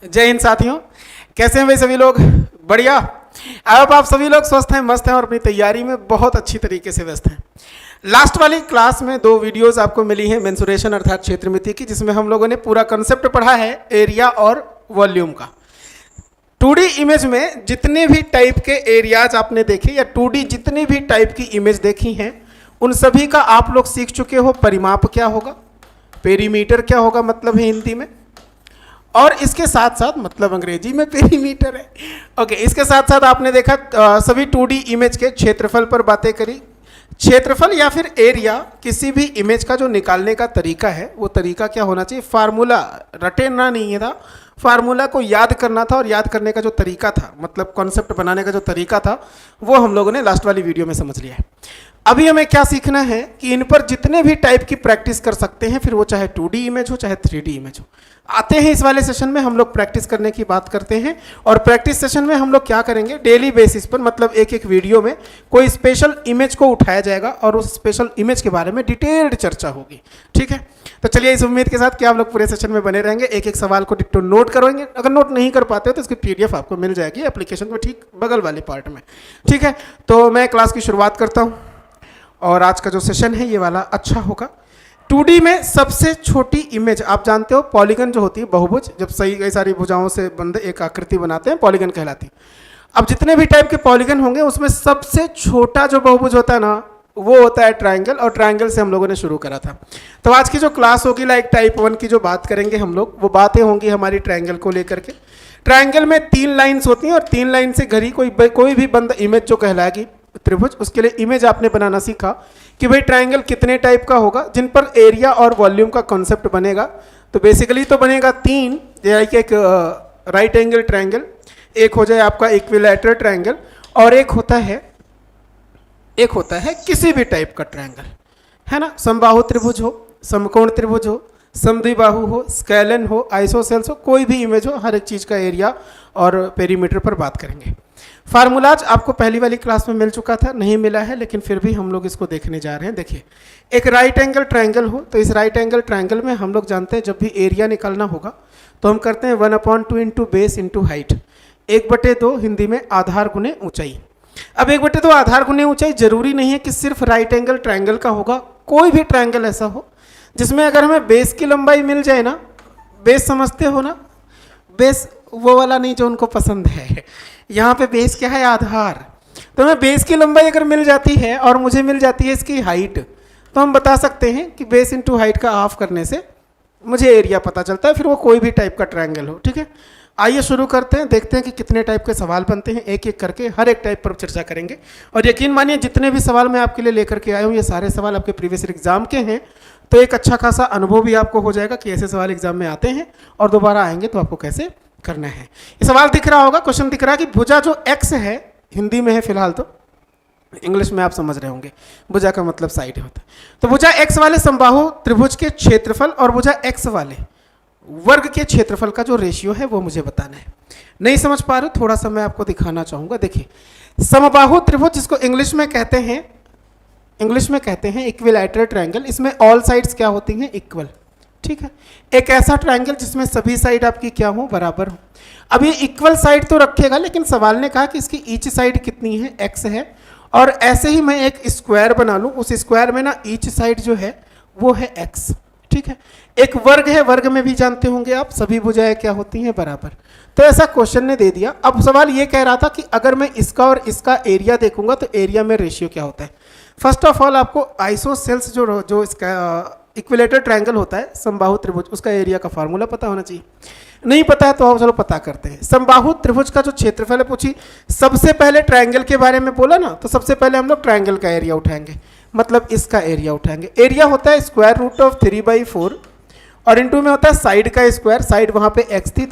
जय हिंद साथियों, कैसे हैं भाई सभी लोग? बढ़िया। आप सभी लोग स्वस्थ हैं, मस्त हैं और अपनी तैयारी में बहुत अच्छी तरीके से व्यस्त हैं। लास्ट वाली क्लास में 2 वीडियोस आपको मिली हैं मेंसुरेशन अर्थात क्षेत्रमिति की, जिसमें हम लोगों ने पूरा कंसेप्ट पढ़ा है एरिया और वॉल्यूम का। 2D इमेज में जितने भी टाइप के एरियाज आपने देखे या 2D जितने भी टाइप की इमेज देखी हैं, उन सभी का आप लोग सीख चुके हो। परिमाप क्या होगा, पेरीमीटर क्या होगा मतलब है हिंदी में, और इसके साथ साथ मतलब अंग्रेजी में पेरीमीटर है। ओके, इसके साथ साथ आपने देखा सभी 2D इमेज के क्षेत्रफल पर बातें करी। क्षेत्रफल या फिर एरिया किसी भी इमेज का जो निकालने का तरीका है, वो तरीका क्या होना चाहिए? फार्मूला रटेना नहीं था, फार्मूला को याद करना था, और याद करने का जो तरीका था मतलब कॉन्सेप्ट बनाने का जो तरीका था, वो हम लोगों ने लास्ट वाली वीडियो में समझ लिया है। अभी हमें क्या सीखना है कि इन पर जितने भी टाइप की प्रैक्टिस कर सकते हैं, फिर वो चाहे 2D इमेज हो चाहे 3D इमेज हो। आते हैं इस वाले सेशन में हम लोग प्रैक्टिस करने की बात करते हैं, और प्रैक्टिस सेशन में हम लोग क्या करेंगे, डेली बेसिस पर मतलब एक एक वीडियो में कोई स्पेशल इमेज को उठाया जाएगा और उस स्पेशल इमेज के बारे में डिटेल्ड चर्चा होगी। ठीक है, तो चलिए इस उम्मीद के साथ कि आप लोग पूरे सेशन में बने रहेंगे, एक एक सवाल को डिट्टो नोट करेंगे। अगर नोट नहीं कर पाते हो तो इसकी PDF आपको मिल जाएगी एप्लीकेशन में ठीक बगल वाले पार्ट में। ठीक है, तो मैं क्लास की शुरुआत करता हूँ, और आज का जो सेशन है ये वाला अच्छा होगा। 2D में सबसे छोटी इमेज आप जानते हो पॉलीगन जो होती है, बहुभुज, जब सही कई सारी भुजाओं से बंद एक आकृति बनाते हैं, पॉलीगन कहलाती है। अब जितने भी टाइप के पॉलीगन होंगे उसमें सबसे छोटा जो बहुभुज होता है ना, वो होता है ट्रायंगल, और ट्रायंगल से हम लोगों ने शुरू करा था। तो आज की जो क्लास होगी लाइक टाइप 1 की जो बात करेंगे हम लोग, वो बातें होंगी हमारी ट्रायंगल को लेकर के। ट्रायंगल में 3 लाइन्स होती हैं, और 3 लाइन से घरी कोई भी बंद इमेज जो कहलाएगी त्रिभुज, उसके लिए इमेज आपने बनाना सीखा कि भाई ट्रायंगल कितने टाइप का होगा जिन पर एरिया और वॉल्यूम का कॉन्सेप्ट बनेगा। तो बेसिकली तो बनेगा 3, जैसे एक राइट एंगल ट्रायंगल, एक हो जाए आपका इक्विलैटरल ट्रायंगल, और एक होता है किसी भी टाइप का ट्रायंगल, है ना। समबाहु त्रिभुज हो, समकोण त्रिभुज हो, समद्विबाहु हो, स्केलन हो, आइसोसेल्स हो, कोई भी इमेज हो, हर एक चीज़ का एरिया और पेरीमीटर पर बात करेंगे। फार्मूलाज आपको पहली वाली क्लास में मिल चुका था, नहीं मिला है लेकिन फिर भी हम लोग इसको देखने जा रहे हैं। देखिए, एक राइट एंगल ट्रायंगल हो तो इस राइट एंगल ट्रायंगल में हम लोग जानते हैं जब भी एरिया निकालना होगा तो हम करते हैं 1/2 into base into height. 1/2 Hindi में आधार गुने ऊंचाई। अब 1/2 आधार गुने ऊंचाई जरूरी नहीं है कि सिर्फ राइट एंगल ट्रायंगल का होगा, कोई भी ट्रायंगल ऐसा हो जिसमें अगर हमें बेस की लंबाई मिल जाए ना, बेस समझते हो ना, बेस वो वाला नहीं जो उनको पसंद है, यहाँ पे बेस क्या है? आधार। तो हमें बेस की लंबाई अगर मिल जाती है और मुझे मिल जाती है इसकी हाइट, तो हम बता सकते हैं कि बेस इंटू हाइट का हाफ करने से मुझे एरिया पता चलता है, फिर वो कोई भी टाइप का ट्रायंगल हो। ठीक है, आइए शुरू करते हैं, देखते हैं कि कितने टाइप के सवाल बनते हैं। एक एक करके हर एक टाइप पर चर्चा करेंगे, और यकीन मानिए जितने भी सवाल मैं आपके लिए लेकर के आया हूँ ये सारे सवाल आपके प्रीवियस एग्जाम के हैं, तो एक अच्छा खासा अनुभव भी आपको हो जाएगा कि ऐसे सवाल एग्जाम में आते हैं और दोबारा आएंगे तो आपको कैसे करना है। ये सवाल दिख रहा होगा, क्वेश्चन दिख रहा है कि भुजा जो x है, हिंदी में है फिलहाल, तो इंग्लिश में आप समझ रहे होंगे भुजा का मतलब साइड होता है। तो भुजा x वाले समबाहु त्रिभुज के क्षेत्रफल और भुजा x वाले वर्ग के क्षेत्रफल का जो रेशियो है वो मुझे बताना है। नहीं समझ पा रहे हो, थोड़ा सा मैं आपको दिखाना चाहूंगा। देखिए, समबाहु त्रिभुज जिसको इंग्लिश में कहते हैं इक्विलैटरल ट्रायंगल, इसमें ऑल साइड्स क्या होती हैं? इक्वल। ठीक है, एक ऐसा ट्रायंगल जिसमें सभी साइड आपकी क्या हो? बराबर हो। अब ये इक्वल साइड तो रखेगा, लेकिन सवाल ने कहा कि इसकी ईच साइड कितनी है? x है। और ऐसे ही मैं एक स्क्वायर बना लूं, उस स्क्वायर में ना ईच साइड जो है वो है x। ठीक है, एक वर्ग है, वर्ग में भी जानते होंगे आप सभी भुजाएं क्या होती हैं? बराबर। तो ऐसा क्वेश्चन ने दे दिया। अब सवाल ये कह रहा था कि अगर मैं इसका और इसका एरिया देखूंगा तो एरिया में रेशियो क्या होता है। फर्स्ट ऑफ ऑल आपको आइसोसेल्स जो इसका इक्विलेटर ट्रायंगल होता है समबाहु त्रिभुज, उसका एरिया का फार्मूला पता होना चाहिए। नहीं पता है तो हम चलो पता करते हैं। समबाहु त्रिभुज का जो क्षेत्रफल है पूछी, सबसे पहले ट्रायंगल के बारे में बोला ना, तो सबसे पहले हम लोग ट्रायंगल का एरिया उठाएंगे, मतलब इसका एरिया उठाएंगे। एरिया होता है स्क्वायर रूट ऑफ 3/4, और इंटू में होता है साइड का स्क्वायर, साइड वहाँ पे x थी,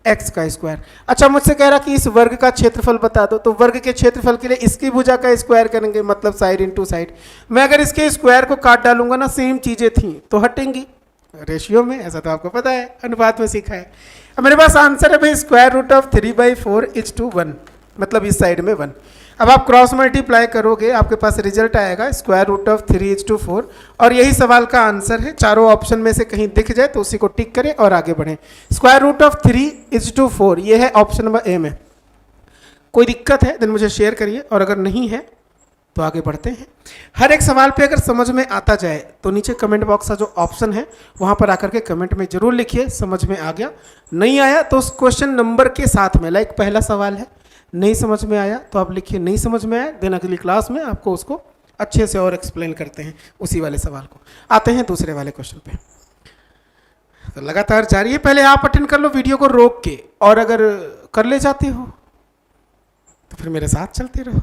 x का स्क्वायर। अच्छा, मुझसे कह रहा कि इस वर्ग का क्षेत्रफल बता दो, तो वर्ग के क्षेत्रफल के लिए इसकी भुजा का स्क्वायर करेंगे, मतलब साइड इंटू साइड। मैं अगर इसके स्क्वायर को काट डालूंगा ना, सेम चीजें थी तो हटेंगी रेशियो में, ऐसा तो आपको पता है, अनुपात में सीखा है। अब मेरे पास आंसर है भाई square root of 3/4 is to 1। मतलब इस साइड में 1। अब आप क्रॉस मल्टीप्लाई करोगे, आपके पास रिजल्ट आएगा स्क्वायर रूट ऑफ 3:4 और यही सवाल का आंसर है। चारों ऑप्शन में से कहीं दिख जाए तो उसी को टिक करें और आगे बढ़ें। स्क्वायर रूट ऑफ 3:4 ये है ऑप्शन नंबर ए में। कोई दिक्कत है देन मुझे शेयर करिए, और अगर नहीं है तो आगे बढ़ते हैं। हर एक सवाल पे अगर समझ में आता जाए तो नीचे कमेंट बॉक्स का जो ऑप्शन है वहाँ पर आकर के कमेंट में जरूर लिखिए समझ में आ गया। नहीं आया तो उस क्वेश्चन नंबर के साथ में, लाइक पहला सवाल है, नहीं समझ में आया तो आप लिखिए नहीं समझ में आया, देन अगली क्लास में आपको उसको अच्छे से और एक्सप्लेन करते हैं उसी वाले सवाल को। आते हैं दूसरे वाले क्वेश्चन पे। तो लगातार जारी है, पहले आप अटेंड कर लो वीडियो को रोक के, और अगर कर ले जाते हो तो फिर मेरे साथ चलते रहो।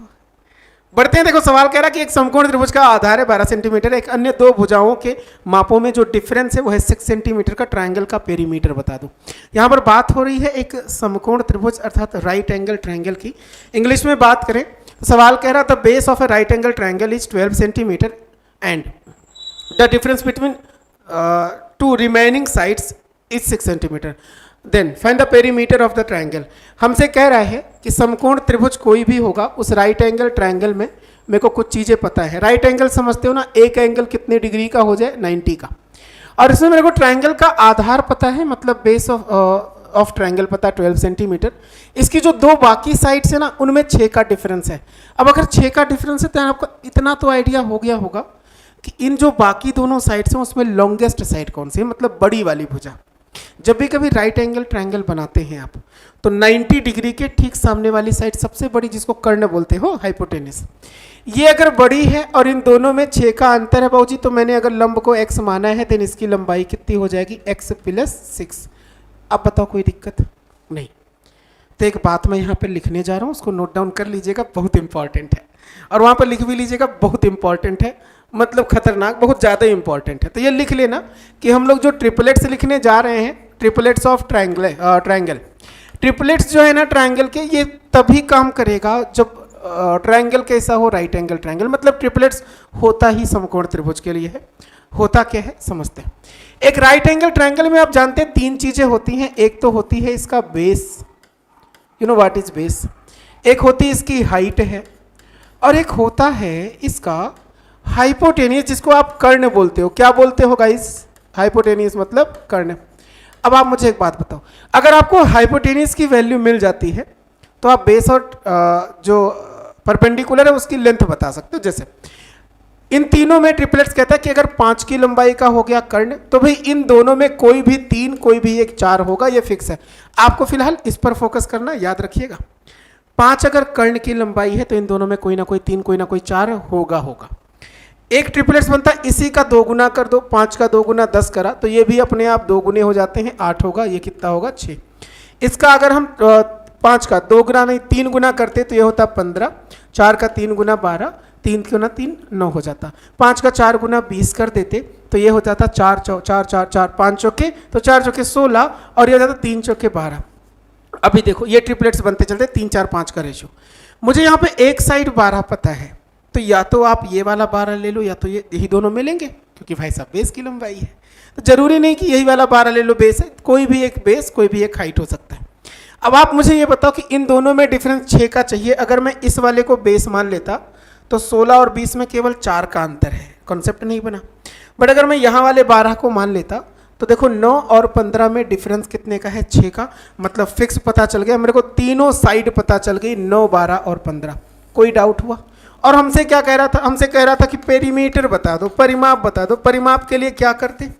बढ़ते हैं। देखो सवाल कह रहा कि एक समकोण त्रिभुज का आधार है 12 सेंटीमीटर, एक अन्य दो भुजाओं के मापों में जो डिफरेंस है वो है 6 सेंटीमीटर का, ट्रायंगल का पेरीमीटर बता दो। यहाँ पर बात हो रही है एक समकोण त्रिभुज अर्थात राइट एंगल ट्रायंगल की। इंग्लिश में बात करें तो सवाल कह रहा था base of a right angle triangle is 12 centimetre and the difference between two remaining sides is 6 centimetre, then find the perimeter of the triangle. हमसे कह रहा है कि समकोण त्रिभुज कोई भी होगा, उस राइट एंगल ट्रायंगल में मेरे को कुछ चीज़ें पता है। राइट एंगल समझते हो ना, एक एंगल कितने डिग्री का हो जाए, 90 का। और इसमें मेरे को ट्रायंगल का आधार पता है, मतलब बेस ऑफ ट्रायंगल पता है 12 सेंटीमीटर। इसकी जो दो बाकी साइड्स है ना उनमें 6 का डिफरेंस है। अब अगर 6 का डिफरेंस है तो आपको इतना तो आइडिया हो गया होगा कि इन जो बाकी दोनों साइड्स हैं उसमें लॉन्गेस्ट साइड कौन सी है, मतलब बड़ी वाली भुजा। जब भी कभी राइट एंगल ट्रायंगल बनाते हैं आप तो 90 डिग्री के ठीक सामने वाली साइड सबसे बड़ी, जिसको कर्ण बोलते हो, हाइपोटेनिस, ये अगर बड़ी है और इन दोनों में 6 का अंतर है बाबूजी, तो मैंने अगर लंब को x माना है तो इसकी लंबाई कितनी हो जाएगी, x + 6। अब बताओ कोई दिक्कत नहीं। तो एक बात मैं यहाँ पे लिखने जा रहा हूँ, उसको नोट डाउन कर लीजिएगा, बहुत इंपॉर्टेंट है, और वहाँ पर लिख भी लीजिएगा, बहुत इंपॉर्टेंट है, मतलब खतरनाक, बहुत ज़्यादा इंपॉर्टेंट है। तो ये लिख लेना कि हम लोग जो ट्रिपलेट्स लिखने जा रहे हैं, ट्रिपलेट्स ऑफ ट्रायंगल, ट्रिपलेट्स जो है ना ट्रायंगल के, ये तभी काम करेगा जब ट्रायंगल कैसा हो, राइट एंगल ट्रायंगल। मतलब ट्रिपलेट्स होता ही समकोण त्रिभुज के लिए है। होता क्या है समझते हैं। एक राइट एंगल ट्रायंगल में आप जानते हैं 3 चीज़ें होती हैं। एक तो होती है इसका base, you know what is base, एक होती है इसकी हाइट है, और एक होता है इसका हाइपोटेनियस, जिसको आप कर्ण बोलते हो। क्या बोलते हो गाइस, हाइपोटेनियस मतलब कर्ण। अब आप मुझे एक बात बताओ, अगर आपको हाइपोटेनियस की वैल्यू मिल जाती है तो आप बेस और जो परपेंडिकुलर है उसकी लेंथ बता सकते हो। जैसे इन तीनों में ट्रिपलेट्स कहता है कि अगर 5 की लंबाई का हो गया कर्ण, तो भाई इन दोनों में कोई भी 3 कोई भी एक 4 होगा, ये फिक्स है। आपको फिलहाल इस पर फोकस करना, याद रखिएगा। 5 अगर कर्ण की लंबाई है तो इन दोनों में कोई ना कोई 3 कोई ना कोई 4 होगा। एक ट्रिपलेट्स बनता है, इसी का 2 गुना कर दो, 5 का 2 गुना 10 करा, तो ये भी अपने आप 2 गुने हो जाते हैं, 8 होगा। ये कितना होगा, 6। इसका अगर हम 5 का 2 गुना नहीं 3 गुना करते तो ये होता 15, 4 का 3 गुना 12, 3 गुना 3 9 हो जाता, 5 का 4 गुना 20 कर देते तो ये हो जाता 4 4 4 4 5 चौके, तो 4 चौके 16, और ये हो जाता 3 चौके 12। अभी देखो ये ट्रिपलेट्स बनते चलते 3 4 5 का रेशियो। मुझे यहाँ पे एक साइड 12 पता है, तो या तो आप ये वाला 12 ले लो या तो यही दोनों में लेंगे, क्योंकि भाई साहब बेस की लंबाई है। तो जरूरी नहीं कि यही वाला 12 ले लो, बेस है, कोई भी एक बेस कोई भी एक हाइट हो सकता है। अब आप मुझे ये बताओ कि इन दोनों में डिफरेंस 6 का चाहिए। अगर मैं इस वाले को बेस मान लेता तो 16 और 20 में केवल 4 का अंतर है, कॉन्सेप्ट नहीं बना। बट अगर मैं यहाँ वाले 12 को मान लेता तो देखो 9 और 15 में डिफरेंस कितने का है, 6 का, मतलब फिक्स पता चल गया मेरे को, तीनों साइड पता चल गई, 9 12 और 15। कोई डाउट हुआ? और हमसे क्या कह रहा था, हमसे कह रहा था कि पेरीमीटर बता दो, परिमाप बता दो। परिमाप के लिए क्या करते,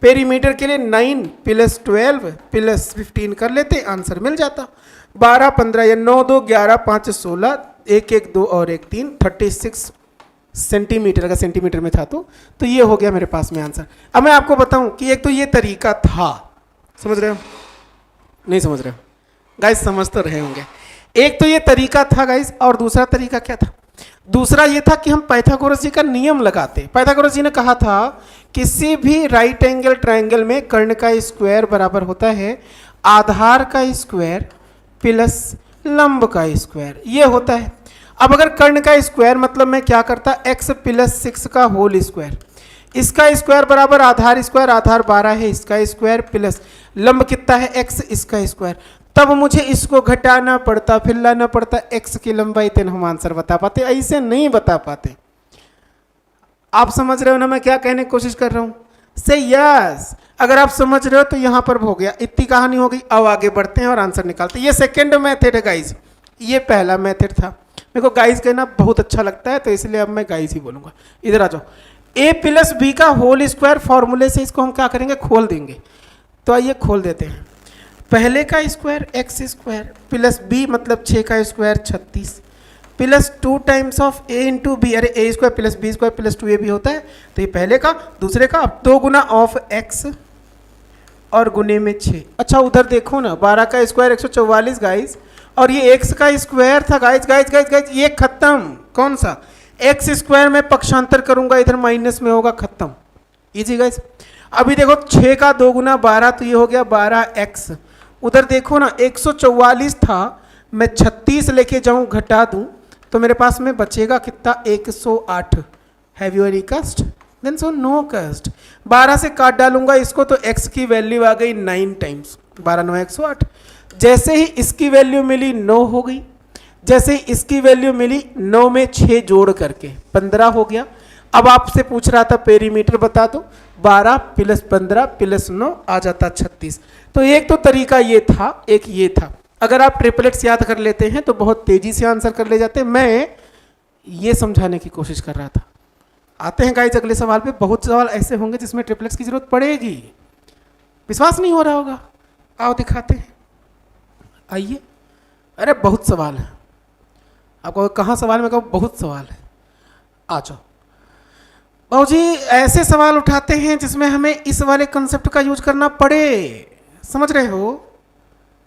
पेरीमीटर के लिए 9 + 12 + 15 कर लेते, आंसर मिल जाता। 12 15 या 9 2 11 5 16, 1 1 2 और 1 3, 36 सेंटीमीटर, अगर सेंटीमीटर में था तो ये हो गया मेरे पास में आंसर। अब मैं आपको बताऊं कि एक तो ये तरीका था, समझ रहे हो, नहीं समझ रहे हो गाइस, समझ तो रहे होंगे। एक तो ये तरीका था गाइस, और दूसरा तरीका क्या था, दूसरा ये था कि हम पाइथागोरस जी का नियम लगाते। पाइथागोरस जी ने कहा था किसी भी राइट एंगल ट्रायंगल में कर्ण का स्क्वायर बराबर होता है आधार का स्क्वायर प्लस लंब का स्क्वायर, ये होता है। अब अगर कर्ण का स्क्वायर मतलब मैं क्या करता, x + 6 का होल स्क्वायर, इसका स्क्वायर बराबर आधार स्क्वायर, आधार 12 है, इसका स्क्वायर प्लस लंब कितना है x, इसका स्क्वायर। तब मुझे इसको घटाना पड़ता, फिर लाना पड़ता x की लंबाई, तेन हम आंसर बता पाते, ऐसे नहीं बता पाते। आप समझ रहे हो ना मैं क्या कहने की कोशिश कर रहा हूं? से यस, अगर आप समझ रहे हो तो यहां पर हो गया, इतनी कहानी हो गई। अब आगे बढ़ते हैं और आंसर निकालते हैं। ये सेकेंड मेथड है गाइज, ये पहला मेथड था। मेरे को गाइज कहना बहुत अच्छा लगता है तो इसलिए अब मैं गाइज ही बोलूंगा। इधर आ जाओ, a प्लस बी का होल स्क्वायर फॉर्मूले से इसको हम क्या करेंगे, खोल देंगे। तो आइए खोल देते हैं। पहले का square X square plus B मतलब 6 का square 36 plus 2 times of A into B, अरे A square plus B square plus 2 A भी होता है, तो ये पहले का, दूसरे का, अब 2 गुना ऑफ एक्स और गुने में 6। अच्छा उधर देखो ना, 12 का स्क्वायर 144 गाइज, और ये एक्स का स्क्वायर था गाइज गाइज गाइज गाइज, ये खत्म। कौन सा? एक्स स्क्वायर में पक्षांतर करूंगा, इधर माइनस में होगा, खत्म। Easy guys. अभी देखो 6 का 2 गुना 12, तो ये हो गया 12x। उधर देखो ना 144 था, मैं 36 लेके जाऊं, घटा दूं, तो मेरे पास में बचेगा कितना, 108। हैव यू एनी कस्ट? देन सो नो कस्ट। 12 से काट डालूंगा इसको तो x की वैल्यू आ गई 9 टाइम्स, 12 9 108। जैसे ही इसकी वैल्यू मिली 9 हो गई, जैसे ही इसकी वैल्यू मिली 9 में 6 जोड़ करके 15 हो गया। अब आपसे पूछ रहा था पेरीमीटर बता दो, 12 प्लस 15 प्लस 9 आ जाता 36। तो एक तो तरीका ये था, एक ये था। अगर आप ट्रिपलेट्स याद कर लेते हैं तो बहुत तेजी से आंसर कर ले जाते। मैं ये समझाने की कोशिश कर रहा था। आते हैं गाइस अगले सवाल पे। बहुत सवाल ऐसे होंगे जिसमें ट्रिपलेट्स की जरूरत पड़ेगी। विश्वास नहीं हो रहा होगा, आओ दिखाते हैं, आइए। अरे बहुत सवाल है, आपको कहाँ सवाल में कहो, बहुत सवाल है। आ जाओ बाबू जी, ऐसे सवाल उठाते हैं जिसमें हमें इस वाले कंसेप्ट का यूज करना पड़े, समझ रहे हो?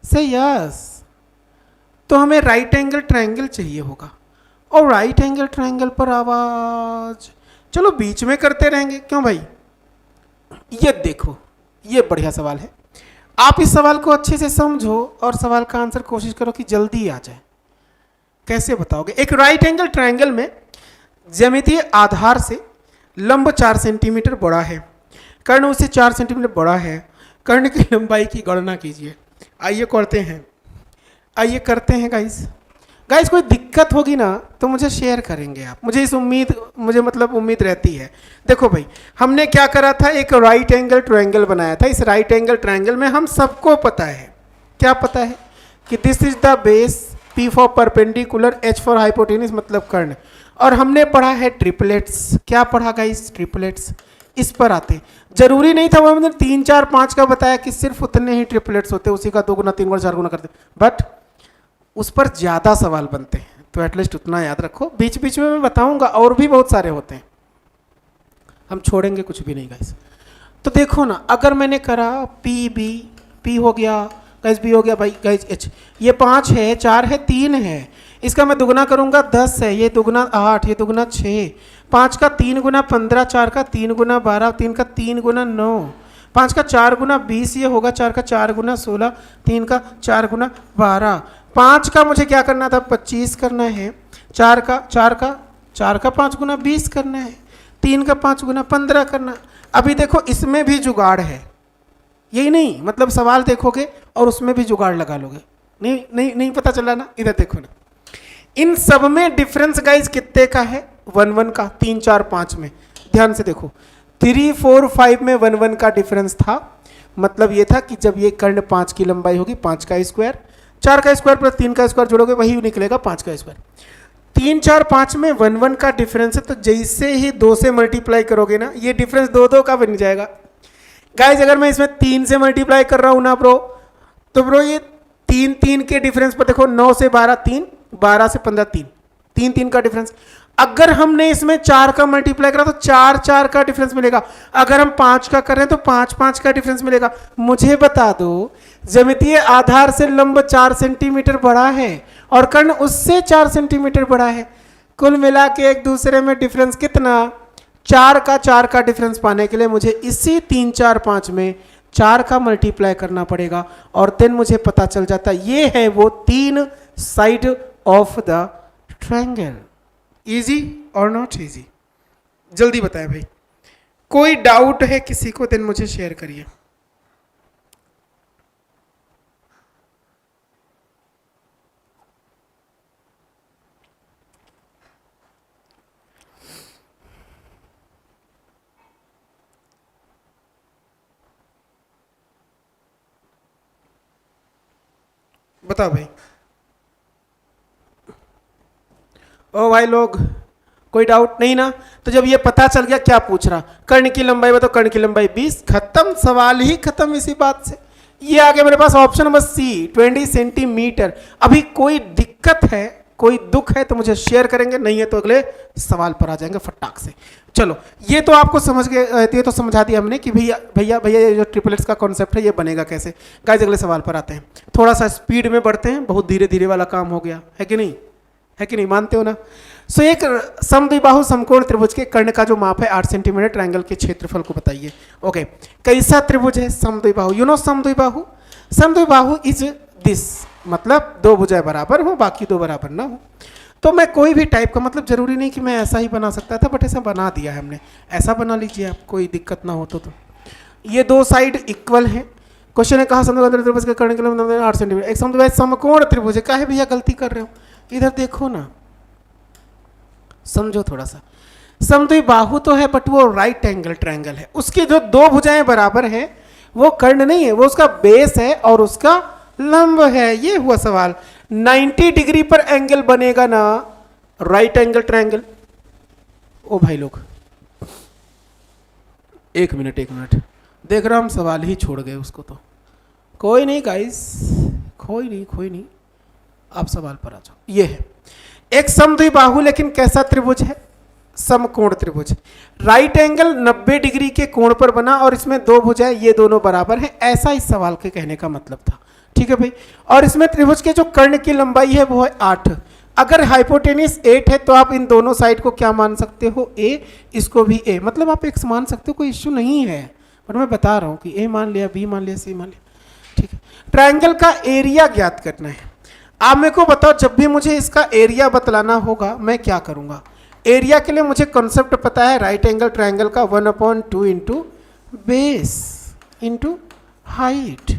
से यस। तो हमें राइट एंगल ट्रायंगल चाहिए होगा, और राइट एंगल ट्रायंगल पर आवाज, चलो बीच में करते रहेंगे, क्यों भाई? ये देखो, ये बढ़िया सवाल है। आप इस सवाल को अच्छे से समझो और सवाल का आंसर कोशिश करो कि जल्दी आ जाए। कैसे बताओगे? एक राइट एंगल ट्रायंगल में ज्यामितीय आधार से लंब 4 सेंटीमीटर बड़ा है, कर्ण उससे 4 सेंटीमीटर बड़ा है, कर्ण की लंबाई की गणना कीजिए। आइए करते हैं, आइए करते हैं गाइस। गाइस कोई दिक्कत होगी ना तो मुझे शेयर करेंगे आप, मुझे इस उम्मीद, मुझे मतलब उम्मीद रहती है। देखो भाई, हमने क्या करा था, एक राइट एंगल ट्रायंगल बनाया था। इस राइट एंगल ट्रायंगल में हम सबको पता है, क्या पता है कि this is the base, P for perpendicular, H for hypotenuse मतलब कर्ण। और हमने पढ़ा है ट्रिपलेट्स। क्या पढ़ा गाइस? ट्रिपलेट्स। इस पर आते, जरूरी नहीं था वो हमने 3 4 5 का बताया कि सिर्फ उतने ही ट्रिपलेट्स होते, उसी का 2 गुना 3 गुना 4 गुना करते, बट उस पर ज़्यादा सवाल बनते हैं, तो एटलीस्ट उतना याद रखो। बीच बीच में मैं बताऊंगा, और भी बहुत सारे होते हैं, हम छोड़ेंगे कुछ भी नहीं गाइस। तो देखो ना, अगर मैंने करा पी बी, पी हो गया गाइस, बी हो गया भाई गाइस, एच, ये 5 है, 4 है, 3 है, इसका मैं दुगना करूंगा 10 है, ये दुगना 8, ये दुगना 6, 5 का 3 गुना 15, 4 का 3 गुना 12, 3 का 3 गुना 9, 5 का 4 गुना 20, ये होगा 4 का 4 गुना 16, 3 का 4 गुना 12, 5 का मुझे क्या करना था, 25 करना है, 4 का 5 गुना 20 करना है, 3 का 5 गुना 15 करना। अभी देखो इसमें भी जुगाड़ है, यही नहीं मतलब सवाल देखोगे और उसमें भी जुगाड़ लगा लोगे। नहीं नहीं नहीं पता चला ना? इधर देखो ना, इन सब में डिफरेंस गाइस कितने का है? 1 1 का। 3 4 5 में ध्यान से देखो, 3 4 5 में 1 1 का डिफरेंस था। मतलब ये था कि जब ये कर्ण 5 की लंबाई होगी, 5 का स्क्वायर, 4 का स्क्वायर प्लस 3 का स्क्वायर जोड़ोगे वही निकलेगा 5 का स्क्वायर। 3 4 5 में 1 1 का डिफरेंस है, तो जैसे ही 2 से मल्टीप्लाई करोगे ना, ये डिफरेंस 2 2 का बन जाएगा। गाइज अगर मैं इसमें 3 से मल्टीप्लाई कर रहा हूं ना ब्रो, तो ब्रो ये 3 3 के डिफरेंस पर देखो, 9 से 12 3, 12 से 15 3, 3 3 का डिफरेंस। अगर हमने इसमें 4 का मल्टीप्लाई करा तो 4 4 का डिफरेंस मिलेगा। अगर हम 5 का कर रहे हैं तो 5 5 का डिफरेंस मिलेगा। मुझे बता दो, ज्यामितीय आधार से लंब 4 सेंटीमीटर बड़ा है और कर्ण उससे 4 सेंटीमीटर बड़ा है, कुल मिला के एक दूसरे में डिफरेंस कितना? 4 का डिफरेंस पाने के लिए मुझे इसी 3 4 5 में 4 का मल्टीप्लाई करना पड़ेगा, और देन मुझे पता चल जाता ये है वो 3 side of the triangle. Easy और नॉट इजी? जल्दी बताएं भाई, कोई डाउट है किसी को? देन मुझे शेयर करिए। बताओ भाई। ओ भाई लोग, कोई डाउट नहीं ना? तो जब ये पता चल गया क्या पूछ रहा, कर्ण की लंबाई बताओ, कर्ण की लंबाई 20, खत्म, सवाल ही खत्म इसी बात से। ये आ गया मेरे पास ऑप्शन नंबर सी 20 सेंटीमीटर। अभी कोई दिक्कत है, कोई दुख है तो मुझे शेयर करेंगे, नहीं है तो अगले सवाल पर आ जाएंगे फटाक से। चलो ये तो आपको समझ गए, ये तो समझा दिया हमने कि भैया भैया भैया ये जो ट्रिपलेट्स का कॉन्सेप्ट है ये बनेगा कैसे। गाइस अगले सवाल पर आते हैं, थोड़ा सा स्पीड में बढ़ते हैं, बहुत धीरे धीरे वाला काम हो गया है कि नहीं, है कि नहीं, मानते हो ना? सो एक समद्विबाहु समकोण त्रिभुज के कर्ण का जो माप है 8 सेंटीमीटर, ट्रायंगल के क्षेत्रफल को बताइए। ओके, कैसा त्रिभुज है समद्विबाहु? यू नो समद्विबाहु, समद्विबाहु इज दिस, मतलब दो भुजाएं बराबर हो, बाकी दो बराबर ना हो। तो मैं कोई भी टाइप का, मतलब जरूरी नहीं कि मैं ऐसा ही बना सकता था, बट ऐसा बना दिया है हमने, ऐसा बना लीजिए आप, कोई दिक्कत ना हो तो। ये दो साइड इक्वल है। क्वेश्चन ने कहा समद्विबाहु त्रिभुज के कर्ण के लंबाई 8 सेंटीमीटर, एक समद्विबाहु समकोण त्रिभुज है। काहे भैया गलती कर रहे हो, इधर देखो ना, समझो थोड़ा सा। समद्विबाहु तो है बट वो राइट एंगल ट्रायंगल है, उसकी जो दो भुजाएं बराबर हैं वो कर्ण नहीं है, वो उसका बेस है और उसका लंब है। ये हुआ सवाल। 90 डिग्री पर एंगल बनेगा ना राइट एंगल ट्रायंगल। ओ भाई लोग, एक मिनट, देख रहा हम सवाल ही छोड़ गए उसको, तो कोई नहीं गाइस, कोई नहीं, आप सवाल पर आ जाओ। ये है एक समद्विबाहु, लेकिन कैसा त्रिभुज है? समकोण त्रिभुज। राइट एंगल 90 डिग्री के कोण पर बना और इसमें दो भुजाएं ये दोनों बराबर हैं, ऐसा इस सवाल के कहने का मतलब था। ठीक है भाई, और इसमें त्रिभुज के जो कर्ण की लंबाई है वो है 8। अगर हाइपोटेनिस 8 है तो आप इन दोनों साइड को क्या मान सकते हो? a, इसको भी a, मतलब आप x मान सकते हो, कोई इश्यू नहीं है। पर मैं बता रहा हूं कि a मान लिया, b मान लिया, c मान लिया। ठीक है, ट्रायंगल का एरिया ज्ञात करना है। आप मेरे को बताओ, जब भी मुझे इसका एरिया बतलाना होगा मैं क्या करूंगा? एरिया के लिए मुझे कॉन्सेप्ट पता है राइट एंगल ट्रायंगल का, 1/2 इंटू बेस इंटू हाइट।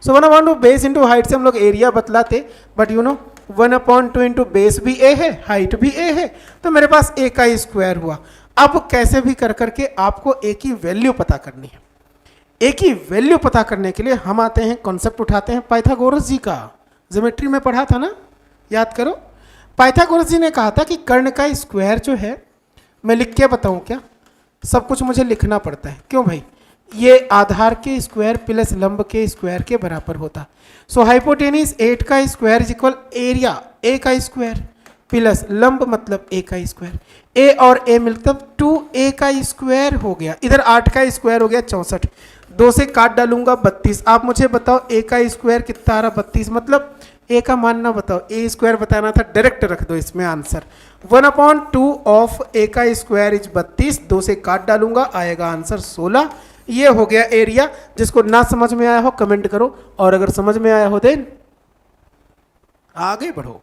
सो 1/2 बेस इंटू हाइट से हम लोग एरिया बतलाते, but you know 1/2 into base भी a है, हाइट भी a है, तो मेरे पास a का स्क्वायर हुआ। अब कैसे भी कर करके आपको a की वैल्यू पता करनी है। a की वैल्यू पता करने के लिए हम आते हैं, कॉन्सेप्ट उठाते हैं पाइथागोरस जी का, ज्योमेट्री में पढ़ा था ना, याद करो। पाइथागोरस जी ने कहा था कि कर्ण का स्क्वायर जो है, मैं लिख के बताऊं क्या? सब कुछ मुझे लिखना पड़ता है, क्यों भाई? ये आधार के स्क्वायर प्लस लंब के स्क्वायर के बराबर होता। सो हाइपोटेनिस 8 का square is equal area a का स्क्वायर प्लस लंब मतलब a का स्क्वायर। a और a मिलकर 2a का स्क्वायर हो गया, इधर 8 का स्क्वायर हो गया 64, 2 से काट डालूंगा 32। आप मुझे बताओ a का स्क्वायर कितना आ रहा? 32, मतलब a का मान ना बताओ, a स्क्वायर बताना था, डायरेक्ट रख दो इसमें आंसर। 1/2 ऑफ a का स्क्वायर इज 32, 2 से काट डालूंगा, आएगा आंसर 16। ये हो गया एरिया। जिसको ना समझ में आया हो कमेंट करो, और अगर समझ में आया हो देन आगे बढ़ो।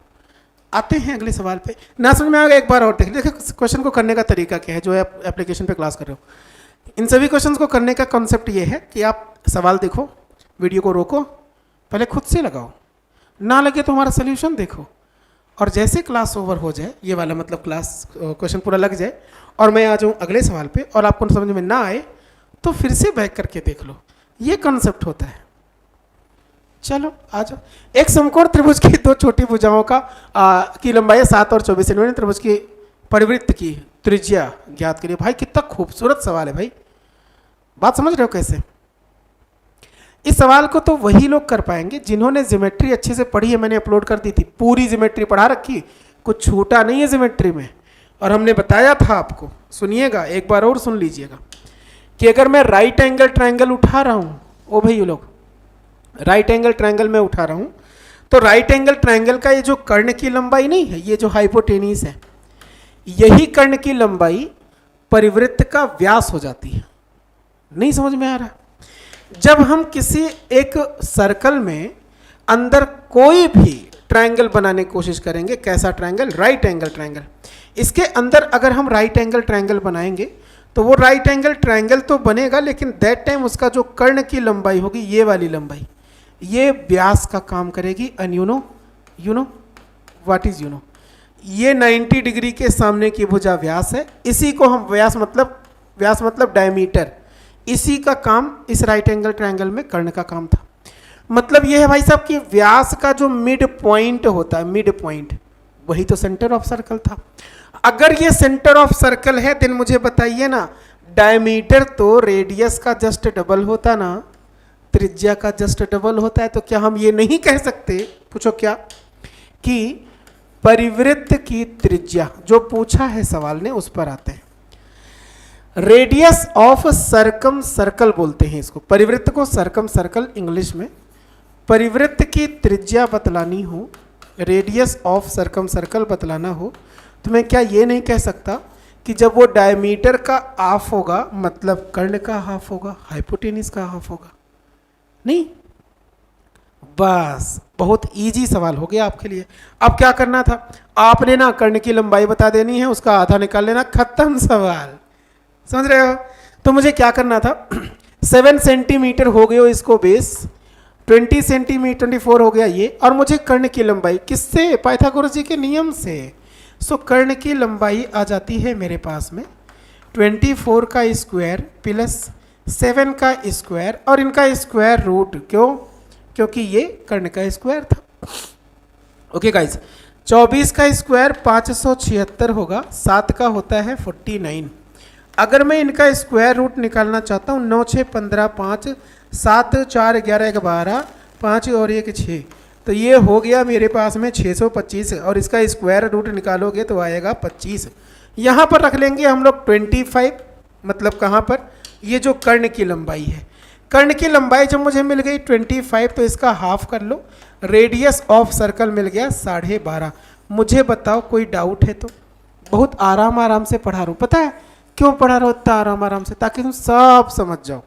आते हैं अगले सवाल पे। ना समझ में आएगा एक बार और देख लीजिए क्वेश्चन को करने का तरीका क्या है, जो आप एप्लीकेशन पे क्लास कर रहे हो। इन सभी क्वेश्चंस को करने का कॉन्सेप्ट ये है कि आप सवाल देखो, वीडियो को रोको, पहले खुद से लगाओ, ना लगे तो हमारा सोल्यूशन देखो, और जैसे क्लास ओवर हो जाए, ये वाला मतलब क्लास क्वेश्चन पूरा लग जाए और मैं आ जाऊँ अगले सवाल पे और आपको समझ में ना आए तो फिर से बैक करके देख लो, ये कॉन्सेप्ट होता है। चलो आ जाओ। एक समकोण त्रिभुज की दो छोटी भुजाओं का की लंबाई 7 और 24 सेंटीमीटर, त्रिभुज की परिवृत्त की त्रिज्या ज्ञात करिए। भाई कितना खूबसूरत सवाल है भाई, बात समझ रहे हो कैसे? इस सवाल को तो वही लोग कर पाएंगे जिन्होंने ज्योमेट्री अच्छे से पढ़ी है। मैंने अपलोड कर दी थी, पूरी ज्योमेट्री पढ़ा रखी, कुछ छूटा नहीं है ज्योमेट्री में। और हमने बताया था आपको, सुनिएगा एक बार और सुन लीजिएगा, कि अगर मैं राइट एंगल ट्रायंगल उठा रहा हूं, ओ भाई ये लोग राइट एंगल ट्रायंगल में उठा रहा हूं, तो राइट एंगल ट्रायंगल का ये जो कर्ण की लंबाई नहीं है, ये जो हाइपोटेनिस है, यही कर्ण की लंबाई परिवृत्त का व्यास हो जाती है। नहीं समझ में आ रहा? जब हम किसी एक सर्कल में अंदर कोई भी ट्रायंगल बनाने की कोशिश करेंगे, कैसा ट्रायंगल? Right angle triangle. इसके अंदर अगर हम राइट एंगल ट्रायंगल बनाएंगे तो वो राइट एंगल ट्रायंगल तो बनेगा, लेकिन दैट टाइम उसका जो कर्ण की लंबाई होगी, ये वाली लंबाई, ये व्यास का काम करेगी। And you know what is ये 90 डिग्री के सामने की भुजा व्यास है। इसी को हम व्यास मतलब डायमीटर, इसी का काम इस राइट एंगल ट्रायंगल में कर्ण का काम था। मतलब ये है भाई साहब कि व्यास का जो मिड पॉइंट होता है, मिड पॉइंट, वही तो सेंटर ऑफ सर्कल था। अगर ये सेंटर ऑफ सर्कल है देन मुझे बताइए ना, डायमीटर तो रेडियस का जस्ट डबल होता ना, त्रिज्या का जस्ट डबल होता है, तो क्या हम ये नहीं कह सकते, पूछो क्या, कि परिवृत्त की त्रिज्या, जो पूछा है सवाल ने उस पर आते हैं, रेडियस ऑफ सर्कम सर्कल बोलते हैं इसको, परिवृत्त को सर्कम सर्कल इंग्लिश में, परिवृत्त की त्रिज्या बतलानी हो, रेडियस ऑफ सर्कम सर्कल बतलाना हो, तो मैं क्या ये नहीं कह सकता कि जब वो डायमीटर का हाफ होगा मतलब कर्ण का हाफ होगा, हाइपोटेनिस का हाफ होगा, नहीं। बस बहुत इजी सवाल हो गया आपके लिए। अब क्या करना था, आपने ना कर्ण की लंबाई बता देनी है, उसका आधा निकाल लेना, खत्म सवाल, समझ रहे हो। तो मुझे क्या करना था, 7 सेंटीमीटर हो गया इसको बेस, 20 सेंटीमीटर 24 हो गया ये, और मुझे कर्ण की लंबाई किससे, पाइथागोरस जी के नियम से। सो कर्ण की लंबाई आ जाती है मेरे पास में 24 का स्क्वायर प्लस 7 का स्क्वायर और इनका स्क्वायर रूट, क्यों, क्योंकि ये कर्ण का स्क्वायर था। ओके गाइस, 24 का स्क्वायर 576 होगा, 7 का होता है 49। अगर मैं इनका स्क्वायर रूट निकालना चाहता हूँ, 9 6 15 5 7 4 11 12 5 और 1 6, तो ये हो गया मेरे पास में 625, और इसका स्क्वायर रूट निकालोगे तो आएगा 25। यहाँ पर रख लेंगे हम लोग 25, मतलब कहाँ पर, ये जो कर्ण की लंबाई है, कर्ण की लंबाई जब मुझे मिल गई 25 तो इसका हाफ कर लो, रेडियस ऑफ सर्कल मिल गया 12.5। मुझे बताओ कोई डाउट है तो, बहुत आराम आराम से पढ़ा रहा हूँ, पता है क्यों पढ़ा रहा हूँ इतना आराम आराम से, ताकि तुम सब समझ जाओ।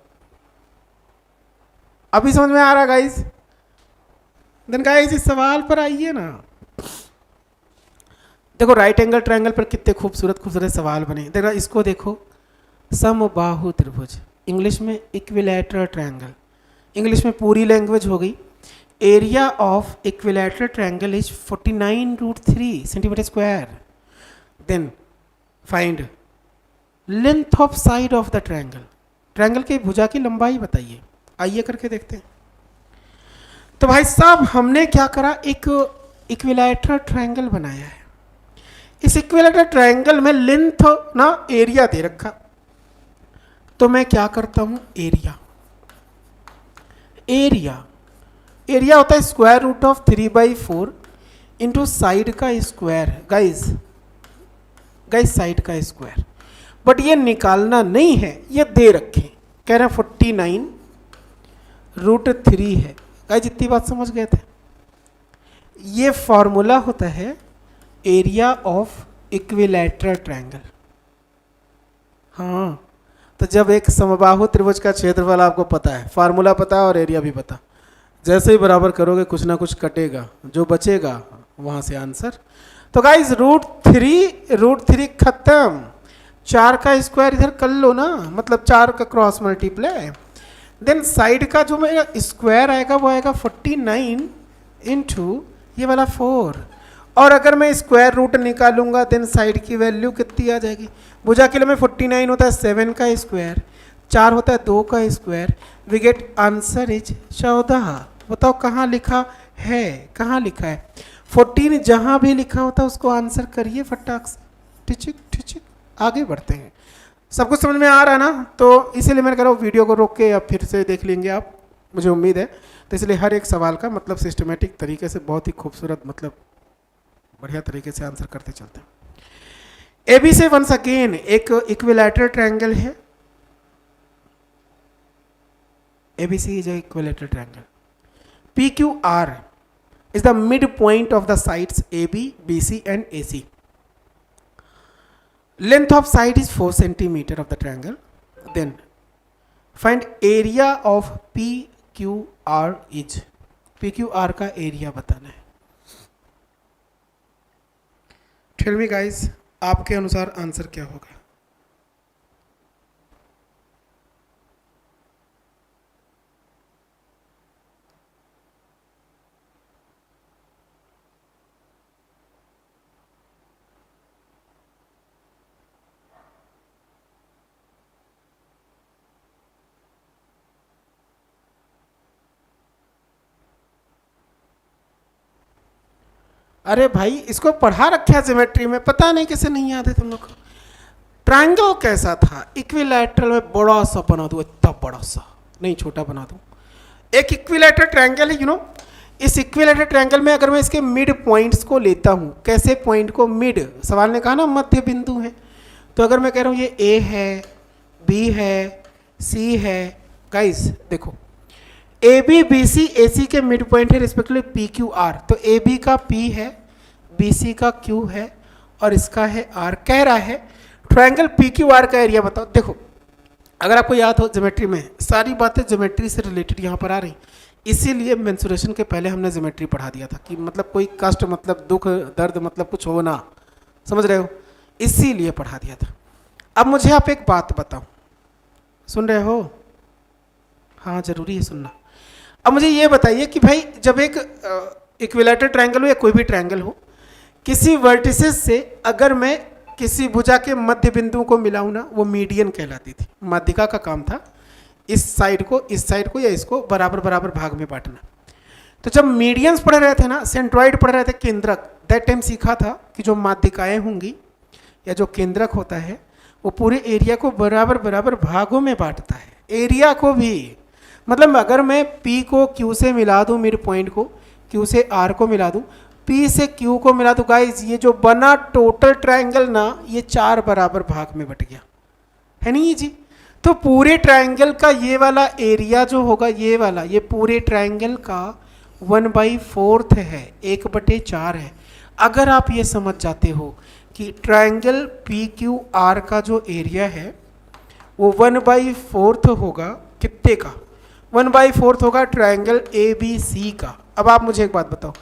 अभी समझ में आ रहा गाइस, देन गाइस इस सवाल पर आइए ना। देखो राइट एंगल ट्रायंगल पर कितने खूबसूरत खूबसूरत सवाल बने, देखो इसको देखो, समबाहु त्रिभुज, इंग्लिश में इक्विलैटरल ट्रायंगल, इंग्लिश में पूरी लैंग्वेज हो गई। Area of equilateral triangle is 49√3 centimetre square. Then find length of side of the triangle, triangle की भुजा की लंबाई बताइए, आइए करके देखते हैं। तो भाई साहब हमने क्या करा, एक इक्विलैटरल ट्रायंगल बनाया है, इस इक्विलैटरल ट्रायंगल में लेंथ ना एरिया दे रखा, तो मैं क्या करता हूं, एरिया, एरिया एरिया होता है square root of 3/4 into side का स्क्वायर, गाइस गाइस साइड का स्क्वायर, बट ये निकालना नहीं है, ये दे रखे, कह रहे हैं 49√3 है। गाइस इतनी बात समझ गए थे, ये फॉर्मूला होता है एरिया ऑफ इक्विलैटरल ट्रायंगल। हाँ, तो जब एक समबाहु त्रिभुज का क्षेत्रफल आपको पता है, फार्मूला पता है और एरिया भी पता, जैसे ही बराबर करोगे कुछ ना कुछ कटेगा, जो बचेगा वहां से आंसर। तो गाइस √3 खत्म, 4 का स्क्वायर इधर कर लो ना, मतलब 4 का क्रॉस मल्टीप्लाई, देन साइड का जो मेरा स्क्वायर आएगा वो आएगा 49 इंटू ये वाला 4, और अगर मैं स्क्वायर रूट निकालूंगा देन साइड की वैल्यू कितनी आ जाएगी, भुजा के लिए में 49 होता है 7 का स्क्वायर, 4 होता है 2 का square, we get answer is 14। बताओ कहाँ लिखा है, कहाँ लिखा है, 14 जहाँ भी लिखा होता है उसको आंसर करिए फटाक से, ठिचिक ठिचिक, आगे बढ़ते हैं। सब कुछ समझ में आ रहा है ना, तो इसीलिए मैं कह रहा हूँ वीडियो को रोक के या फिर से देख लेंगे आप, मुझे उम्मीद है। तो इसलिए हर एक सवाल का मतलब सिस्टमेटिक तरीके से बहुत ही खूबसूरत, मतलब बढ़िया तरीके से आंसर करते चलते हैं। ए बी से वंस अगेन एक इक्विलैटरल ट्रायंगल है, ABC is an equilateral triangle. PQR is the midpoint of the sides AB, BC and AC. Length of side is 4 centimeter of the triangle. Then find area of PQR is, PQR का area बताना है। Tell me guys, आपके अनुसार answer क्या होगा। अरे भाई इसको पढ़ा रखा है ज्योमेट्री में, पता नहीं कैसे नहीं याद है तुम लोग को। ट्रायंगल कैसा था, इक्विलैटरल में बड़ा सा बना दूं, इतना बड़ा सा नहीं, छोटा बना दूं। एक इक्विलैटरल ट्रायंगल है, यू नो। इस इक्विलैटरल ट्रायंगल में अगर मैं इसके मिड पॉइंट्स को लेता हूं, कैसे पॉइंट को, मिड, सवाल ने कहा ना मध्य बिंदु है, तो अगर मैं कह रहा हूं ये ए है, बी है, सी है, गाइस देखो ए बी बी सी ए सी के मिड पॉइंट है रिस्पेक्टिवली पी क्यू आर, तो ए बी का पी है, बी सी का क्यू है और इसका है आर। कह रहा है ट्रायंगल पी क्यू आर का एरिया बताओ। देखो अगर आपको याद हो ज्योमेट्री में सारी बातें ज्योमेट्री से रिलेटेड यहाँ पर आ रही, इसीलिए मेंसुरेशन के पहले हमने ज्योमेट्री पढ़ा दिया था कि मतलब कोई कष्ट, मतलब दुख दर्द, मतलब कुछ हो ना, समझ रहे हो, इसीलिए पढ़ा दिया था। अब मुझे आप एक बात बताओ, सुन रहे हो? हाँ जरूरी है सुनना। अब मुझे ये बताइए कि भाई जब एक इक्विलैटरल ट्रायंगल हो या कोई भी ट्रायंगल हो, किसी वर्टिसेस से अगर मैं किसी भुजा के मध्य बिंदु को मिलाऊं ना, वो मीडियन कहलाती थी। माध्यिका का काम था इस साइड को या इसको बराबर बराबर भाग में बांटना। तो जब मीडियंस पढ़ रहे थे ना, सेंट्रॉइड पढ़ रहे थे, केंद्रक, दैट टाइम सीखा था कि जो माध्यिकाएं होंगी या जो केंद्रक होता है वो पूरे एरिया को बराबर बराबर भागों में बांटता है, एरिया को भी। मतलब अगर मैं P को Q से मिला दूं, मिड पॉइंट को Q से R को मिला दूं, P से Q को मिला दूं, गाइस ये जो बना टोटल ट्रायंगल ना, ये 4 बराबर भाग में बट गया है नहीं जी। तो पूरे ट्रायंगल का ये वाला एरिया जो होगा, ये वाला, ये पूरे ट्रायंगल का 1/4 है, 1/4 है। अगर आप ये समझ जाते हो कि ट्रायंगल PQR का जो एरिया है वो 1/4 होगा, कितने का? 1/4 होगा ट्रायंगल ABC का। अब आप मुझे एक बात बताओ,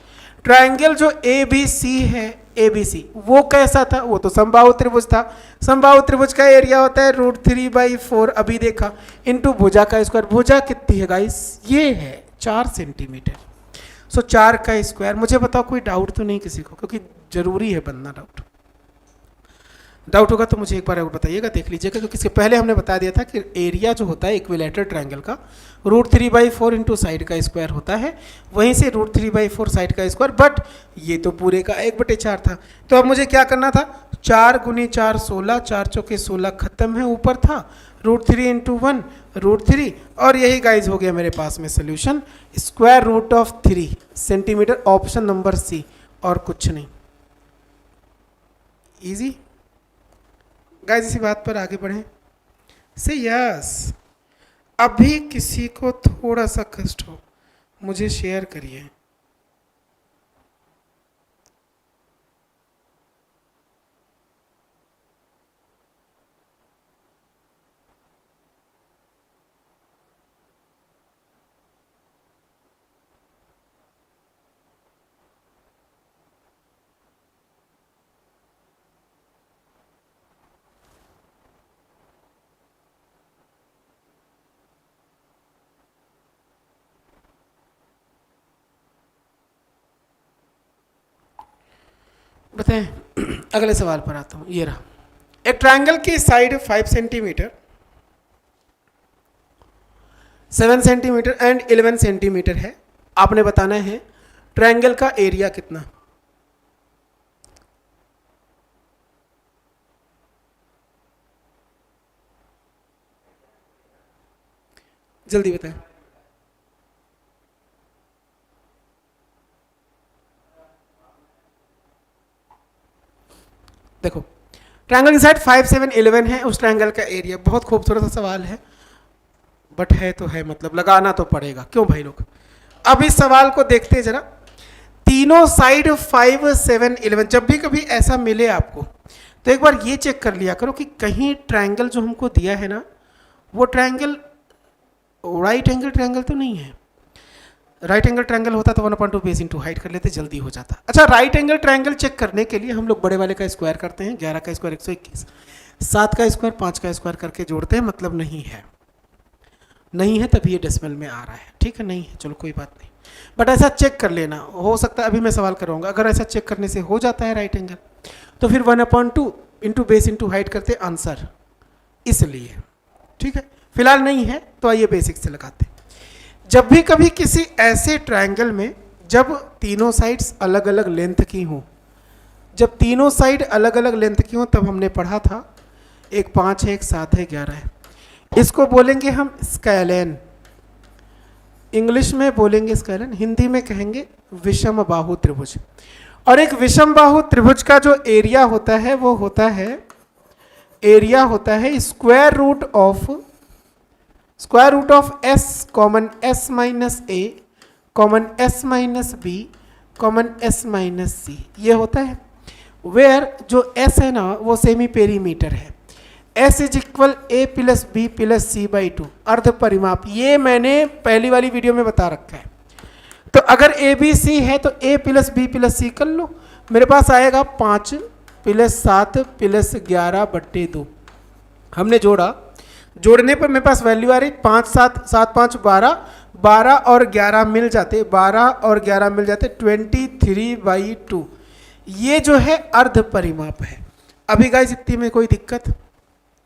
ट्रायंगल जो ABC है, ABC वो कैसा था? वो तो समबाहु त्रिभुज था। समबाहु त्रिभुज का एरिया होता है √3/4, अभी देखा, इनटू भुजा का स्क्वायर। भुजा कितनी है गाइस? ये है 4 सेंटीमीटर। सो 4 का स्क्वायर। मुझे बताओ कोई डाउट तो नहीं किसी को, क्योंकि जरूरी है बनना डाउट होगा तो मुझे एक बार और बताइएगा, देख लीजिएगा, क्योंकि इसके पहले हमने बता दिया था कि एरिया जो होता है इक्विलैटरल ट्रायंगल का √3/4 इंटू साइड का स्क्वायर होता है, वहीं से √3/4 साइड का स्क्वायर, बट ये तो पूरे का 1/4 था। तो अब मुझे क्या करना था? 4 × 4 16, 4 चौके 16 खत्म है, ऊपर था √3 × 1 √3, और यही गाइज हो गया मेरे पास में solution, √3 centimetre, option number C, और कुछ नहीं। इजी गाइस, इसी बात पर आगे बढ़ें। से यस, अभी किसी को थोड़ा सा कष्ट हो मुझे शेयर करिए। बताएं, अगले सवाल पर आता हूं। ये रहा, एक ट्रायंगल की side 5 centimetre, 7 centimetre and 11 centimetre है। आपने बताना है ट्रायंगल का एरिया कितना। जल्दी बताएं। देखो ट्रायंगल की साइड 5 7 11 है, उस ट्रायंगल का एरिया। बहुत खूबसूरत सा सवाल है, बट है तो है, मतलब लगाना तो पड़ेगा, क्यों भाई लोग। अब इस सवाल को देखते हैं जरा। तीनों साइड 5 7 11, जब भी कभी ऐसा मिले आपको तो एक बार ये चेक कर लिया करो कि कहीं ट्रायंगल जो हमको दिया है ना, वो ट्रायंगल राइट एंगल ट्रायंगल तो नहीं है। राइट एंगल ट्रायंगल होता तो 1/2 बेस इंटू हाइट कर लेते, जल्दी हो जाता। अच्छा, राइट एंगल ट्रायंगल चेक करने के लिए हम लोग बड़े वाले का स्क्वायर करते हैं, 11 का स्क्वायर 121, 7 का स्क्वायर 5 का स्क्वायर करके जोड़ते हैं, मतलब नहीं है, नहीं है तभी ये डेसिमल में आ रहा है, ठीक है, नहीं है, चलो कोई बात नहीं। बट ऐसा चेक कर लेना, हो सकता है अभी मैं सवाल कराऊंगा, अगर ऐसा चेक करने से हो जाता है राइट एंगल, तो फिर 1/2 इंटू बेस इंटू हाइट करते आंसर, इसलिए ठीक है। फिलहाल नहीं है तो आइए बेसिक से लगाते हैं। जब भी कभी किसी ऐसे ट्रायंगल में जब तीनों साइड्स अलग अलग लेंथ की हों, जब तीनों साइड अलग अलग लेंथ की हों तब हमने पढ़ा था एक 5 है, एक 7 है, 11 है। इसको बोलेंगे हम स्केलेन, इंग्लिश में बोलेंगे स्केलेन, हिंदी में कहेंगे विषम बाहु त्रिभुज। और एक विषम बाहु त्रिभुज का जो एरिया होता है वो होता है, एरिया होता है square root of S common S minus A common S minus B common S minus C, ये होता है। वेयर जो एस है ना वो सेमी पेरीमीटर है, S is equal A plus B plus C by 2, अर्ध परिमाप। ये मैंने पहली वाली वीडियो में बता रखा है। तो अगर ए बी सी है तो ए प्लस बी प्लस सी कर लो, मेरे पास आएगा 5 प्लस 7 प्लस 11 बट्टे 2। हमने जोड़ा, जोड़ने पर मेरे पास वैल्यू आ रही 5 7 7 5 12, 12 और 11 मिल जाते, 12 और 11 मिल जाते 23/2। ये जो है अर्ध परिमाप है। अभी गाइस इतनी में कोई दिक्कत,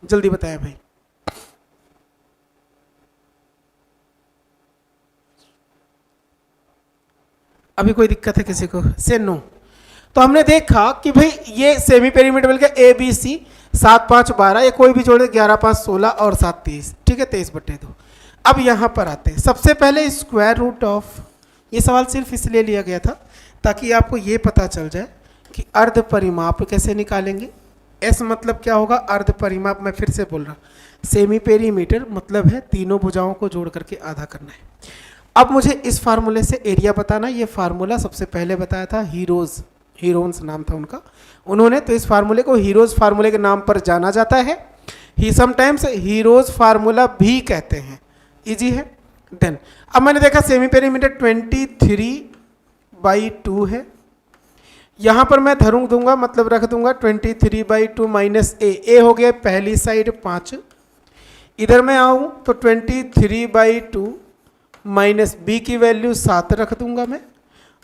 जल्दी बताएं भाई। अभी कोई दिक्कत है किसी को? से नो। तो हमने देखा कि भाई ये सेमी पेरीमीटर मिल गया ए बी सी, 7 5 12, ये कोई भी जोड़े 11 5 16 और 7 23, ठीक है, 23/2। अब यहाँ पर आते हैं, सबसे पहले स्क्वायर रूट ऑफ, ये सवाल सिर्फ इसलिए लिया गया था ताकि आपको ये पता चल जाए कि अर्ध परिमाप कैसे निकालेंगे। एस मतलब क्या होगा? अर्ध परिमाप। मैं फिर से बोल रहा, सेमी पेरीमीटर मतलब है तीनों भुजाओं को जोड़ करके आधा करना है। अब मुझे इस फार्मूले से एरिया बताना। ये फार्मूला सबसे पहले बताया था हीरोन्स नाम था उनका, उन्होंने। तो इस फार्मूले को हीरोज फार्मूले के नाम पर जाना जाता है, ही समटाइम्स हीरोज फार्मूला भी कहते हैं। इजी है। देन अब मैंने देखा सेमी पेरीमीटर 23/2 है। यहाँ पर मैं धरूंग दूंगा, मतलब रख दूंगा 23/2 माइनस ए हो गया पहली साइड 5। इधर मैं आऊँ तो 23/2 माइनस बी की वैल्यू 7 रख दूंगा मैं।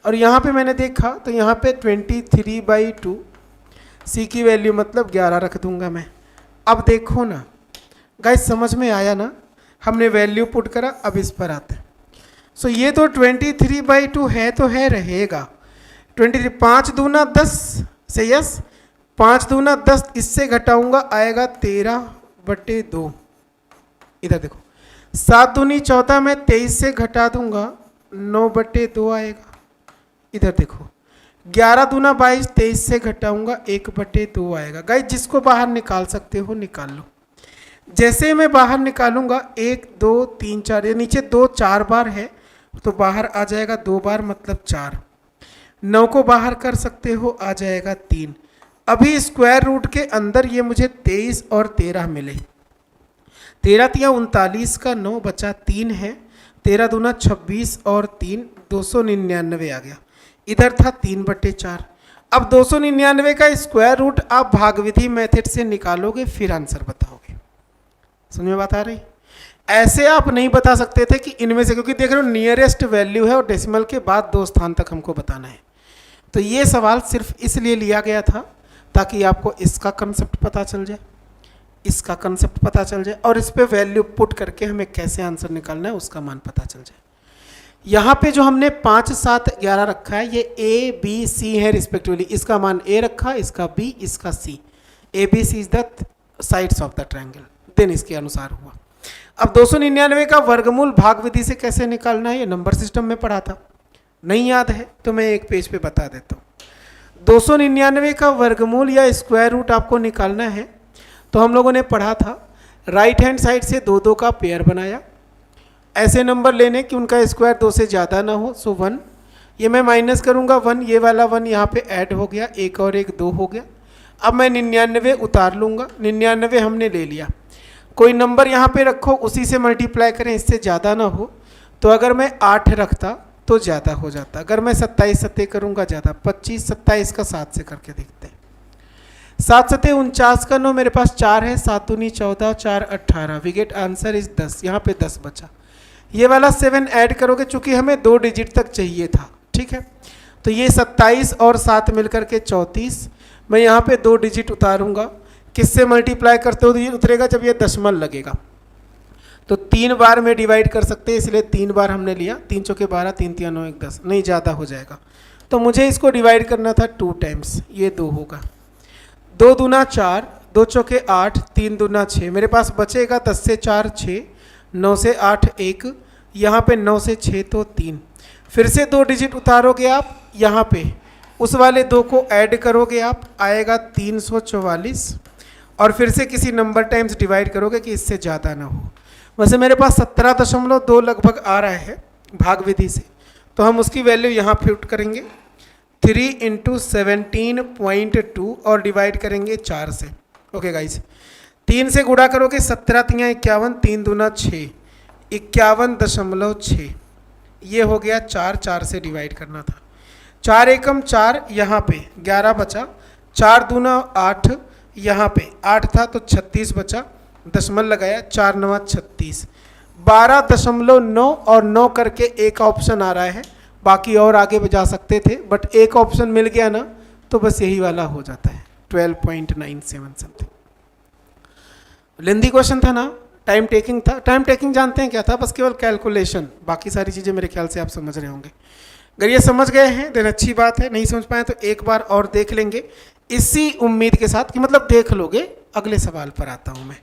और यहाँ पे मैंने देखा तो यहाँ पे 23/2 सी की वैल्यू मतलब 11 रख दूंगा मैं। अब देखो ना गाइस, समझ में आया ना? हमने वैल्यू पुट करा, अब इस पर आते हैं। सो ये तो 23/2 है तो है, रहेगा 23, 5 दूना 10 से, यस 5 दूना 10, इससे घटाऊंगा आएगा 13/2। इधर देखो 7 दूनी 14, मैं 23 से घटा दूंगा 9/2 आएगा। इधर देखो 11 दूना 22, 23 से घटाऊंगा 1/2 आएगा। गाइस जिसको बाहर निकाल सकते हो निकाल लो। जैसे मैं बाहर निकालूंगा 1 2 3 4, ये नीचे 2 4 बार है तो बाहर आ जाएगा 2 बार मतलब 4। 9 को बाहर कर सकते हो, आ जाएगा 3। अभी स्क्वायर रूट के अंदर ये मुझे 23 और 13 मिले। 13 3 39 का 9 बचा 3 है, 13 दूना 26 और 3 299 आ गया। इधर था 3/4। अब 299 का स्क्वायर रूट आप भागविधि मेथड से निकालोगे, फिर आंसर बताओगे। समझ में बात आ रही? ऐसे आप नहीं बता सकते थे कि इनमें से, क्योंकि देख रहे हो नियरेस्ट वैल्यू है और डेसिमल के बाद 2 स्थान तक हमको बताना है। तो ये सवाल सिर्फ इसलिए लिया गया था ताकि आपको इसका कंसेप्ट पता चल जाए, इसका कंसेप्ट पता चल जाए और इस पे वैल्यू पुट करके हमें कैसे आंसर निकालना है उसका मान पता चल जाए। यहाँ पे जो हमने 5 7 11 रखा है, ये ए बी सी है रिस्पेक्टिवली। इसका मान ए रखा, इसका बी, इसका C. A B C is the sides of the triangle, then इसके अनुसार हुआ। अब 299 का वर्गमूल भाग विधि से कैसे निकालना है, ये नंबर सिस्टम में पढ़ा था, नहीं याद है तो मैं एक पेज पे बता देता हूँ। 299 का वर्गमूल या स्क्वायर रूट आपको निकालना है तो हम लोगों ने पढ़ा था, राइट हैंड साइड से 2 2 का पेयर बनाया, ऐसे नंबर लेने कि उनका स्क्वायर 2 से ज़्यादा ना हो। सो 1, ये मैं माइनस करूँगा 1, ये वाला 1 यहाँ पे ऐड हो गया, 1 और 1 2 हो गया। अब मैं 99 उतार लूँगा, 99 हमने ले लिया। कोई नंबर यहाँ पे रखो, उसी से मल्टीप्लाई करें, इससे ज़्यादा ना हो। तो अगर मैं 8 रखता तो ज़्यादा हो जाता, अगर मैं 27 सत्ते करूँगा ज़्यादा। 25 27 का 7 से करके देखते हैं। 7 सत्ते 49 का 9, मेरे पास 4 है, 7 दूनी 14, 4 18, वी गेट आंसर इज 10। यहाँ पे 10 बचा। ये वाला 7 ऐड करोगे, चूंकि हमें 2 डिजिट तक चाहिए था, ठीक है। तो ये 27 और 7 मिलकर के 34। मैं यहाँ पे 2 डिजिट उतारूंगा, किससे मल्टीप्लाई करते हो तो ये उतरेगा जब ये दशमलव लगेगा। तो 3 बार में डिवाइड कर सकते हैं, इसलिए 3 बार हमने लिया। 3 चौके 12, 3 तिया 9, 1 10, नहीं ज़्यादा हो जाएगा। तो मुझे इसको डिवाइड करना था 2 टाइम्स, ये 2 होगा। 2 दूना 4, 2 चौके 8, 3 दूना 6, मेरे पास बचेगा 10 से 4 6, 9 से 8 1, यहाँ पे 9 से 6 तो 3। फिर से 2 डिजिट उतारोगे आप, यहाँ पे उस वाले 2 को ऐड करोगे आप, आएगा 344, और फिर से किसी नंबर टाइम्स डिवाइड करोगे कि इससे ज़्यादा ना हो। वैसे मेरे पास 17.2 लगभग आ रहा है भाग विधि से, तो हम उसकी वैल्यू यहाँ पुट करेंगे 3 × 17.2 और डिवाइड करेंगे 4 से। ओके गाइस, 3 से गुणा करोगे 17 तिया 51, 3 दूना 6, 51.6, ये हो गया 4। 4 से डिवाइड करना था, 4 एकम 4, यहाँ पे 11 बचा, 4 दूना 8, यहाँ पे 8 था तो 36 बचा, दशमलव लगाया, 4 9 36, 12.9 और 9 करके एक ऑप्शन आ रहा है, बाकी और आगे जा सकते थे बट एक ऑप्शन मिल गया ना, तो बस यही वाला हो जाता है 12.97 समथिंग। लेंदी क्वेश्चन था ना, टाइम टेकिंग था। टाइम टेकिंग जानते हैं क्या था? बस केवल कैलकुलेशन, बाकी सारी चीज़ें मेरे ख्याल से आप समझ रहे होंगे। अगर ये समझ गए हैं देन अच्छी बात है, नहीं समझ पाए तो एक बार और देख लेंगे, इसी उम्मीद के साथ कि मतलब देख लोगे। अगले सवाल पर आता हूँ मैं।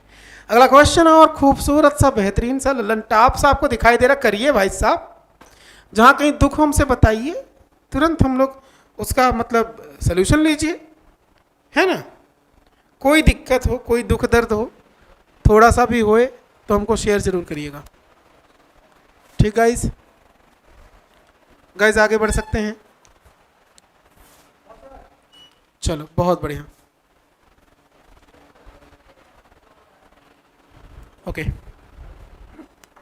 अगला क्वेश्चन है और खूबसूरत सा, बेहतरीन सा, ललनटाप सा आपको दिखाई दे रहा, करिए भाई साहब। जहाँ कहीं दुख हो हमसे बताइए, तुरंत हम लोग उसका मतलब सल्यूशन लीजिए, है ना। कोई दिक्कत हो, कोई दुख दर्द हो, थोड़ा सा भी होए तो हमको शेयर जरूर करिएगा, ठीक गाइस। गाइस आगे बढ़ सकते हैं, चलो बहुत बढ़िया। ओके,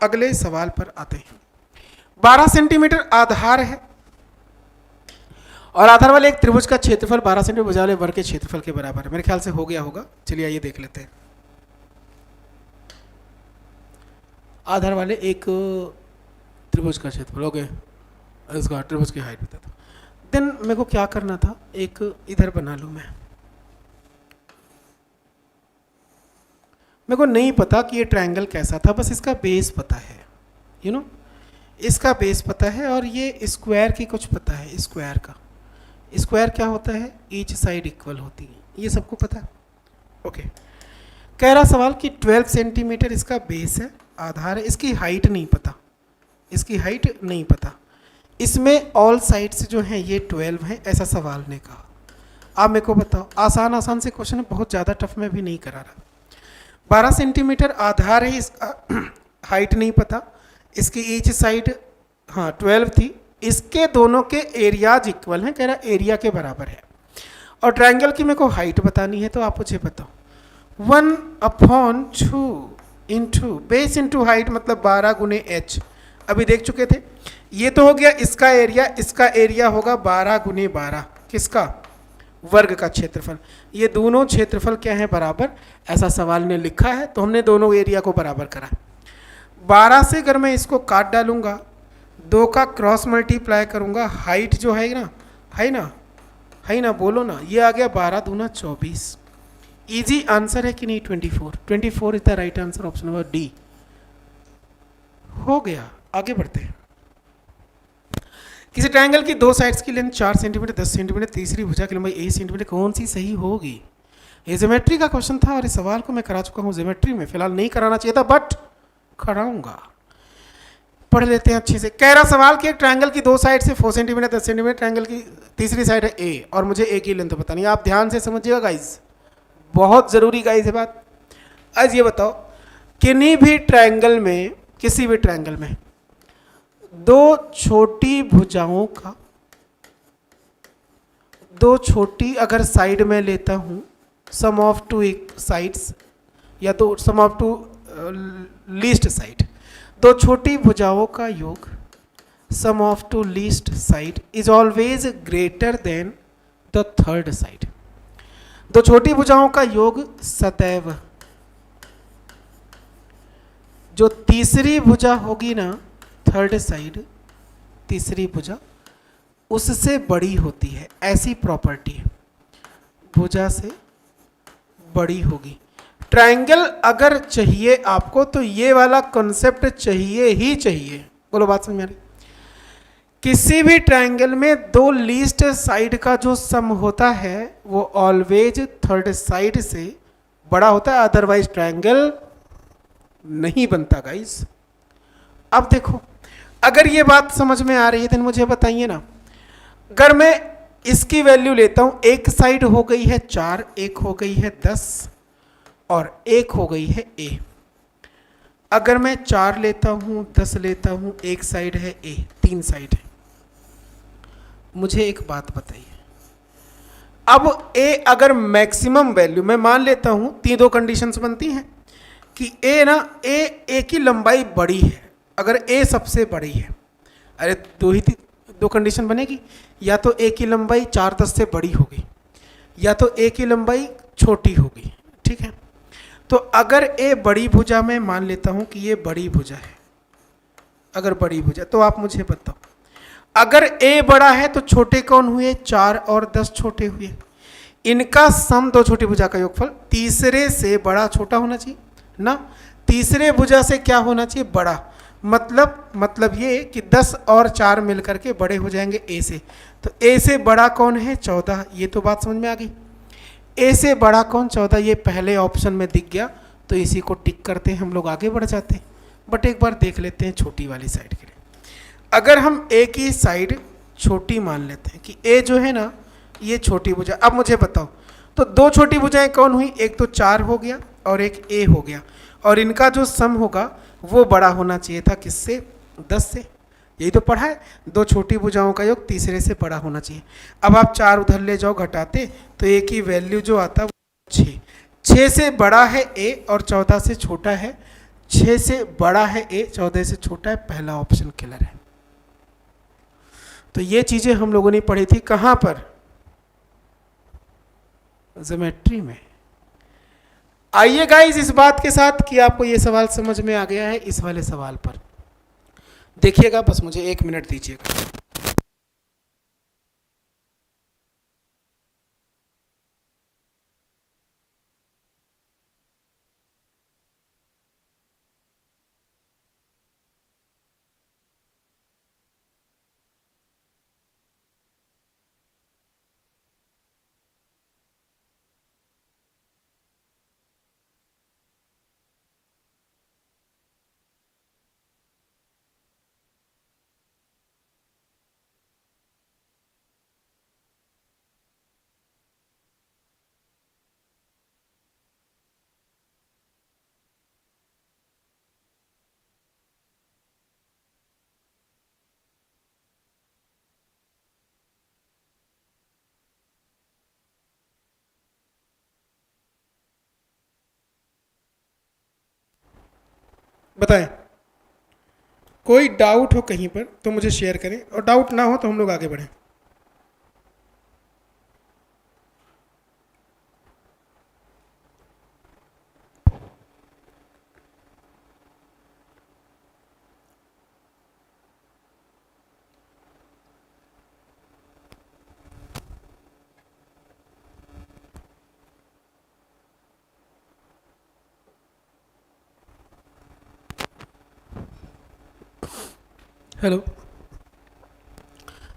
अगले सवाल पर आते हैं। 12 सेंटीमीटर आधार है और आधार वाले एक त्रिभुज का क्षेत्रफल 12 सेंटीमीटर भुजा वाले वर्ग के क्षेत्रफल के बराबर है। मेरे ख्याल से हो गया होगा, चलिए आइए देख लेते हैं। आधार वाले एक त्रिभुज का क्षेत्रफल, ओके, इसका त्रिभुज की हाइट बता दो। देन मेरे को क्या करना था, एक इधर बना लूँ मैं। मेरे को नहीं पता कि ये ट्रायंगल कैसा था, बस इसका बेस पता है, यू नो, इसका बेस पता है, और ये स्क्वायर की कुछ पता है। स्क्वायर का, स्क्वायर क्या होता है, ईच साइड इक्वल होती है, ये सबको पता है। ओके, कह रहा सवाल कि 12 सेंटीमीटर इसका बेस है, आधार है, इसकी हाइट नहीं पता, इसकी हाइट नहीं पता। इसमें ऑल साइड्स जो हैं ये 12 हैं, ऐसा सवाल ने कहा। आप मेरे को बताओ, आसान आसान से क्वेश्चन है, बहुत ज़्यादा टफ में भी नहीं करा रहा। 12 सेंटीमीटर आधार है, इसका हाइट नहीं पता, इसकी ईच साइड हाँ 12 थी, इसके दोनों के एरियाज इक्वल हैं, कह रहा एरिया के बराबर है। और ट्रायंगल की मेरे को हाइट बतानी है, तो आप मुझे बताओ 1/2 इंटू बेस इंटू हाइट, मतलब 12 × h। अभी देख चुके थे, ये तो हो गया इसका एरिया, इसका एरिया होगा 12 × 12, किसका, वर्ग का क्षेत्रफल। ये दोनों क्षेत्रफल क्या है, बराबर, ऐसा सवाल ने लिखा है, तो हमने दोनों एरिया को बराबर करा। 12 से अगर मैं इसको काट डालूंगा, 2 का क्रॉस मल्टीप्लाई करूंगा, हाइट जो है ना, है ना, बोलो ना, ये आ गया 12 दूना 24। इजी आंसर है कि नहीं, 24 is the right answer, option number D हो गया। आगे बढ़ते हैं। किसी ट्रायंगल की 2 साइड्स की लेंथ 4 सेंटीमीटर 10 सेंटीमीटर, तीसरी भुजा की लंबाई 1 सेंटीमीटर, कौन सी सही होगी। ये ज्योमेट्री का क्वेश्चन था और इस सवाल को मैं करा चुका हूँ ज्योमेट्री में, फिलहाल नहीं कराना चाहिए था बट कराऊंगा। पढ़ लेते हैं अच्छे से। कह रहा सवाल कि एक ट्रायंगल की 2 साइड से 4 सेंटीमीटर 10 सेंटीमीटर, ट्रायंगल की तीसरी साइड है ए और मुझे ए की लेंथ पता नहीं। आप ध्यान से समझिएगा गाइज, बहुत ज़रूरी गाइज है बात। आज ये बताओ, किन्हीं भी ट्रायंगल में, किसी भी ट्रायंगल में 2 छोटी भुजाओं का, 2 छोटी अगर साइड में लेता हूँ, सम ऑफ 2 साइड्स, या तो सम ऑफ 2 लीस्ट साइड, 2 छोटी भुजाओं का योग sum of 2 least side is always greater than the third side. 2 छोटी भुजाओं का योग सदैव जो तीसरी भुजा होगी ना, थर्ड साइड, तीसरी भुजा उससे बड़ी होती है, ऐसी प्रॉपर्टी है, भुजा से बड़ी होगी। ट्रायंगल अगर चाहिए आपको तो ये वाला कॉन्सेप्ट चाहिए ही चाहिए। बोलो बात समझ में आ रही? किसी भी ट्रायंगल में दो लीस्ट साइड का जो सम होता है वो ऑलवेज थर्ड साइड से बड़ा होता है, अदरवाइज ट्रायंगल नहीं बनता गाइस। अब देखो, अगर ये बात समझ में आ रही है तो मुझे बताइए ना, अगर मैं इसकी वैल्यू लेता हूं, एक साइड हो गई है 4, एक हो गई है 10 और एक हो गई है a। अगर मैं 4 लेता हूं, 10 लेता हूं, एक साइड है a, 3 साइड है, मुझे एक बात बताइए, अब a अगर मैक्सिमम वैल्यू मैं मान लेता हूं, तीन दो कंडीशंस बनती हैं कि a की लंबाई बड़ी है, अगर a सबसे बड़ी है, अरे दो कंडीशन बनेगी, या तो a की लंबाई 4-10 से बड़ी होगी या तो a की लंबाई छोटी होगी, ठीक है। तो अगर a बड़ी भुजा में मान लेता हूं कि ये बड़ी भुजा है, अगर बड़ी भुजा, तो आप मुझे बताओ अगर a बड़ा है तो छोटे कौन हुए? 4 और 10 छोटे हुए, इनका सम दो छोटी भुजा का योगफल तीसरे से बड़ा छोटा होना चाहिए ना, तीसरे भुजा से क्या होना चाहिए? बड़ा। मतलब ये कि 10 और 4 मिलकर के बड़े हो जाएंगे a से, तो a से बड़ा कौन है? 14। ये तो बात समझ में आ गई। a से बड़ा कौन? 14। ये पहले ऑप्शन में दिख गया तो इसी को टिक करते हैं, हम लोग आगे बढ़ जाते हैं। बट एक बार देख लेते हैं छोटी वाली साइड के लिए। अगर हम a की साइड छोटी मान लेते हैं कि a जो है ना ये छोटी भुजा, अब मुझे बताओ तो दो छोटी भुजाएं कौन हुई? एक तो 4 हो गया और एक a हो गया, और इनका जो सम होगा वो बड़ा होना चाहिए था किससे? 10 से। यही तो पढ़ा है, दो छोटी भुजाओं का योग तीसरे से बड़ा होना चाहिए। अब आप 4 उधर ले जाओ घटाते, तो a की वैल्यू जो आता है वो 6। 6 से बड़ा है a और 14 से छोटा है, 6 से बड़ा है a, 14 से छोटा है, पहला ऑप्शन क्लियर है। तो ये चीजें हम लोगों ने पढ़ी थी कहां पर? ज्योमेट्री में। आइए गाइस इस बात के साथ कि आपको ये सवाल समझ में आ गया है, इस वाले सवाल पर देखिएगा, बस मुझे 1 मिनट दीजिएगा। बताएं, कोई डाउट हो कहीं पर तो मुझे शेयर करें, और डाउट ना हो तो हम लोग आगे बढ़ें। हेलो,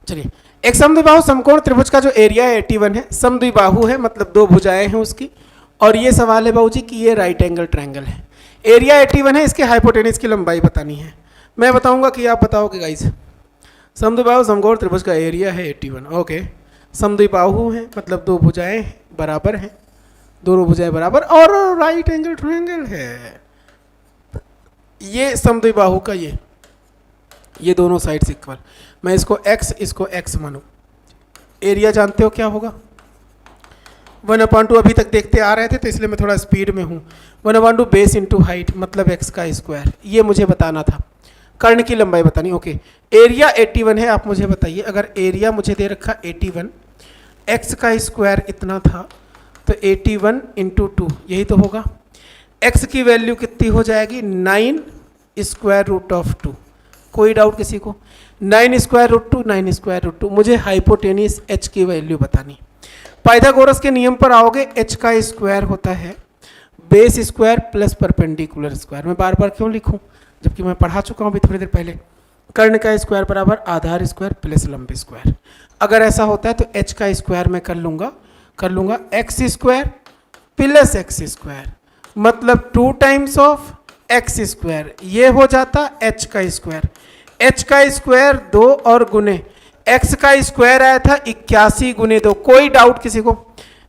चलिए, एक समद्विबाहु समकोण त्रिभुज का जो एरिया है 81 है, समद्विबाहु है मतलब दो भुजाएं हैं उसकी, और ये सवाल है बाबूजी कि ये राइट एंगल ट्रायंगल है। एरिया 81 है, इसके हाइपोटेनस की लंबाई बतानी है। मैं बताऊंगा कि आप बताओगे गाइस। समद्विबाहु समकोण त्रिभुज का एरिया है 81, ओके। समद्विबाहु है मतलब दो भुजाएं बराबर हैं, दोनों भुजाएं बराबर, और राइट एंगल ट्रायंगल है। ये समद्विबाहु का ये दोनों साइड्स इक्वल, मैं इसको x इसको x मानूं। एरिया जानते हो क्या होगा? 1/2 अभी तक देखते आ रहे थे तो इसलिए मैं थोड़ा स्पीड में हूँ। 1/2 बेस इंटू हाइट मतलब x का स्क्वायर, ये मुझे बताना था। कर्ण की लंबाई बतानी, ओके। एरिया 81 है, आप मुझे बताइए अगर एरिया मुझे दे रखा 81, x का स्क्वायर इतना था तो 81 इंटू 2 यही तो होगा। x की वैल्यू कितनी हो जाएगी? 9 स्क्वायर रूट ऑफ 2। कोई डाउट किसी को? 9 स्क्वायर रूट 2, 9 स्क्वायर रूट 2। मुझे हाइपोटेनियस h की वैल्यू बतानी। पाइथागोरस के नियम पर आओगे, h का स्क्वायर होता है base square plus perpendicular square. मैं बार बार क्यों लिखूं जबकि मैं पढ़ा चुका हूं अभी थोड़ी देर पहले। कर्ण का स्क्वायर बराबर आधार स्क्वायर प्लस लंब स्क्वायर। अगर ऐसा होता है तो h का स्क्वायर मैं कर लूंगा x square plus x square, मतलब 2 टाइम्स ऑफ एक्स स्क्वायर, ये हो जाता h का स्क्वायर। h का स्क्वायर 2 और गुने x का स्क्वायर आया था 81 गुने 2, कोई डाउट किसी को?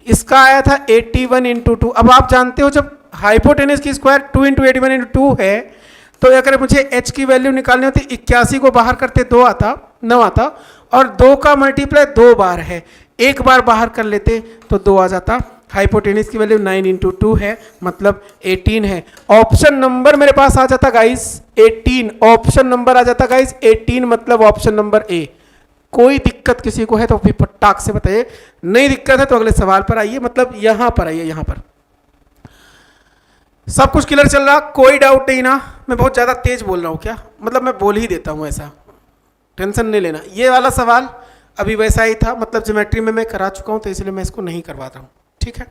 इसका आया था 81 इंटू 2। अब आप जानते हो जब हाइपोटेनस की स्क्वायर 2 इंटू 81 इंटू 2 है, तो अगर मुझे h की वैल्यू निकालनी होती 81 को बाहर करते 9 आता, और 2 का मल्टीप्लाई 2 बार है, एक बार बाहर कर लेते तो 2 आ जाता। हाइपोटेनस की वैल्यू 9 इंटू 2 है, मतलब 18 है। ऑप्शन नंबर मेरे पास आ जाता गाइस 18, ऑप्शन नंबर आ जाता गाइस 18, मतलब ऑप्शन नंबर ए। कोई दिक्कत किसी को है तो फिर फटाक से बताइए, नहीं दिक्कत है तो अगले सवाल पर आइए, मतलब यहां पर आइए। यहां पर सब कुछ क्लियर चल रहा, कोई डाउट नहीं ना? मैं बहुत ज्यादा तेज बोल रहा हूं क्या? मतलब मैं बोल ही देता हूं ऐसा, टेंशन नहीं लेना। ये वाला सवाल अभी वैसा ही था, मतलब ज्योमेट्री में मैं करा चुका हूं तो इसलिए मैं इसको नहीं करवा रहा हूं। ठीक है,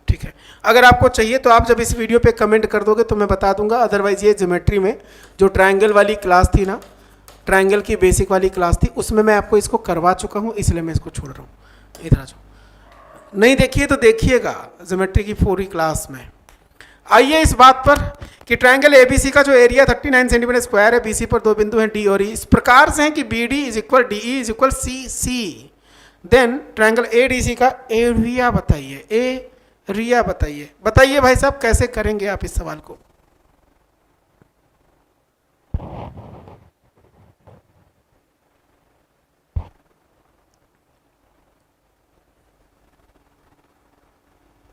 ठीक है। अगर आपको चाहिए तो आप जब इस वीडियो पे कमेंट कर दोगे तो मैं बता दूंगा, अदरवाइज ये ज्योमेट्री में जो ट्रायंगल वाली क्लास थी ना, ट्रायंगल की बेसिक वाली क्लास थी, उसमें मैं आपको इसको करवा चुका हूं, इसलिए मैं इसको छोड़ रहा हूं। इधर आ जाओ, नहीं देखिए तो देखिएगा ज्योमेट्री की पूरी क्लास में। आइए इस बात पर कि ट्रायंगल एबीसी का जो एरिया 39 सेंटीमीटर स्क्वायर है, बीसी पर 2 बिंदु हैं डी और ई, इस प्रकार से हैं कि B D is equal D E is equal C C. Then triangle ADC का एरिया बताइए, एरिया बताइए भाई साहब, कैसे करेंगे आप इस सवाल को?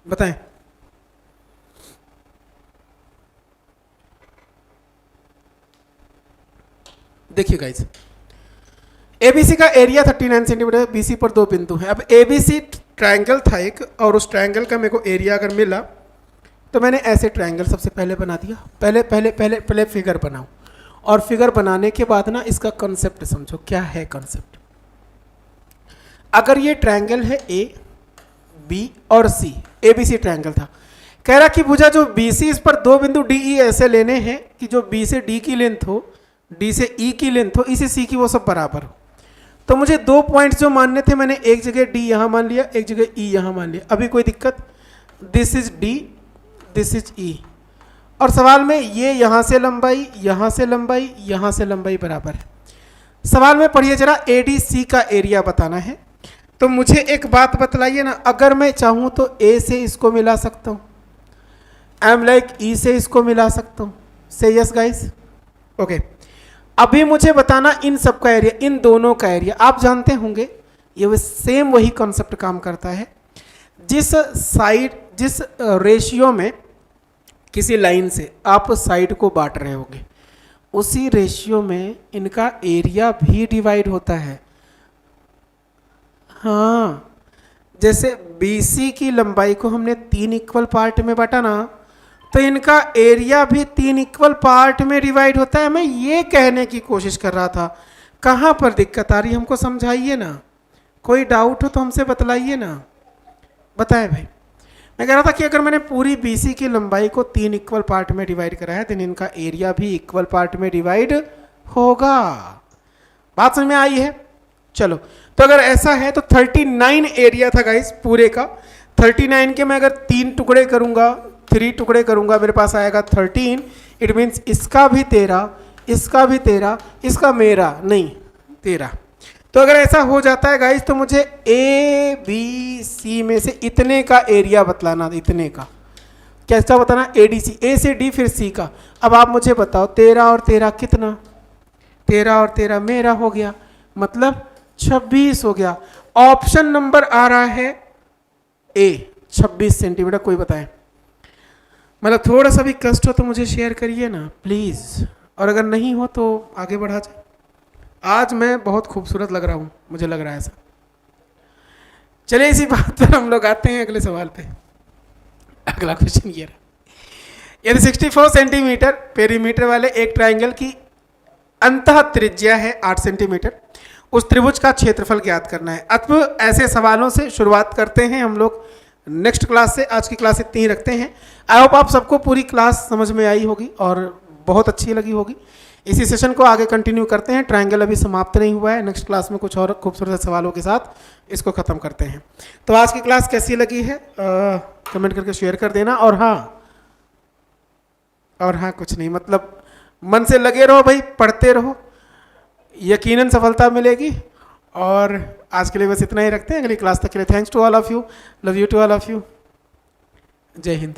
बताएं। देखिए गाइस, एबीसी का एरिया 39 सेंटीमीटर, बीसी पर 2 बिंदु हैं। अब एबीसी ट्रायंगल था एक, और उस ट्रायंगल का मेरे को एरिया अगर मिला तो मैंने ऐसे ट्रायंगल सबसे पहले बना दिया। पहले फिगर बनाओ, और फिगर बनाने के बाद ना इसका कॉन्सेप्ट समझो, क्या है कॉन्सेप्ट। अगर ये ट्रायंगल है ए बी और सी, एबीसी ट्रायंगल था, कह रहा कि भुजा जो बीसी, इस पर 2 बिंदु डी ई ऐसे लेने हैं कि जो बी से डी की लेंथ हो, डी से ई की लेंथ हो, ई से सी की, वो सब बराबर हो। तो मुझे 2 पॉइंट्स जो मानने थे, मैंने एक जगह डी यहां मान लिया, एक जगह ई यहां मान लिया। अभी कोई दिक्कत? This is D, this is E, और सवाल में ये यहां से लंबाई, यहां से लंबाई, यहां से लंबाई बराबर है। सवाल में पढ़िए जरा, एडीसी का एरिया बताना है। तो मुझे एक बात बतलाइए ना, अगर मैं चाहूं तो ए से इसको मिला सकता हूं, आई एम लाइक ई से इसको मिला सकता हूं। से यस गाइस, ओके। अभी मुझे बताना इन सब का एरिया, इन दोनों का एरिया। आप जानते होंगे ये सेम वही कॉन्सेप्ट काम करता है। जिस रेशियो में किसी लाइन से आप साइड को बांट रहे होंगे, उसी रेशियो में इनका एरिया भी डिवाइड होता है। हाँ, जैसे BC की लंबाई को हमने 3 इक्वल पार्ट में बांटा ना, तो इनका एरिया भी 3 इक्वल पार्ट में डिवाइड होता है। मैं ये कहने की कोशिश कर रहा था, कहाँ पर दिक्कत आ रही है हमको समझाइए ना। कोई डाउट हो तो हमसे बतलाइए ना, बताएं भाई। मैं कह रहा था कि अगर मैंने पूरी BC की लंबाई को 3 इक्वल पार्ट में डिवाइड करा है, तो इनका एरिया भी इक्वल पार्ट में डिवाइड होगा। बात समझ में आई है? चलो, तो अगर ऐसा है तो 39 एरिया था गाइस पूरे का। 39 के मैं अगर 3 टुकड़े करूंगा, 3 टुकड़े करूंगा, मेरे पास आएगा 13। इट मीन्स इसका भी 13, इसका भी 13, इसका मेरा नहीं 13। तो अगर ऐसा हो जाता है गाइस, तो मुझे ए बी सी में से इतने का एरिया बतलाना, इतने का कैसा बताना, एडीसी, ए से डी फिर सी का। अब आप मुझे बताओ 13 और 13 कितना? 13 और 13 मेरा हो गया, मतलब 26 हो गया। ऑप्शन नंबर आ रहा है ए, 26 सेंटीमीटर। कोई बताए? मतलब थोड़ा सा भी कष्ट हो तो मुझे शेयर करिए ना प्लीज, और अगर नहीं हो तो आगे बढ़ा जाए। आज मैं बहुत खूबसूरत लग रहा हूं, मुझे लग रहा है ऐसा। चलिए इसी बात पर हम लोग आते हैं अगले सवाल पे। अगला क्वेश्चन ये रहा, यदि 64 सेंटीमीटर पेरीमीटर वाले एक ट्राइंगल की अंतः त्रिज्या है 8 सेंटीमीटर, उस त्रिभुज का क्षेत्रफल ज्ञात करना है। अब ऐसे सवालों से शुरुआत करते हैं हम लोग नेक्स्ट क्लास से आज की क्लास इतनी ही रखते हैं। आई होप आप सबको पूरी क्लास समझ में आई होगी और बहुत अच्छी लगी होगी। इसी सेशन को आगे कंटिन्यू करते हैं। ट्रायंगल अभी समाप्त नहीं हुआ है, नेक्स्ट क्लास में कुछ और खूबसूरत सवालों के साथ इसको ख़त्म करते हैं। तो आज की क्लास कैसी लगी है कमेंट करके शेयर कर देना। और हाँ कुछ नहीं, मतलब मन से लगे रहो भाई, पढ़ते रहो, यकीनन सफलता मिलेगी। और आज के लिए बस इतना ही रखते हैं। अगली क्लास तक के लिए thanks to all of you, love you to all of you, जय हिंद।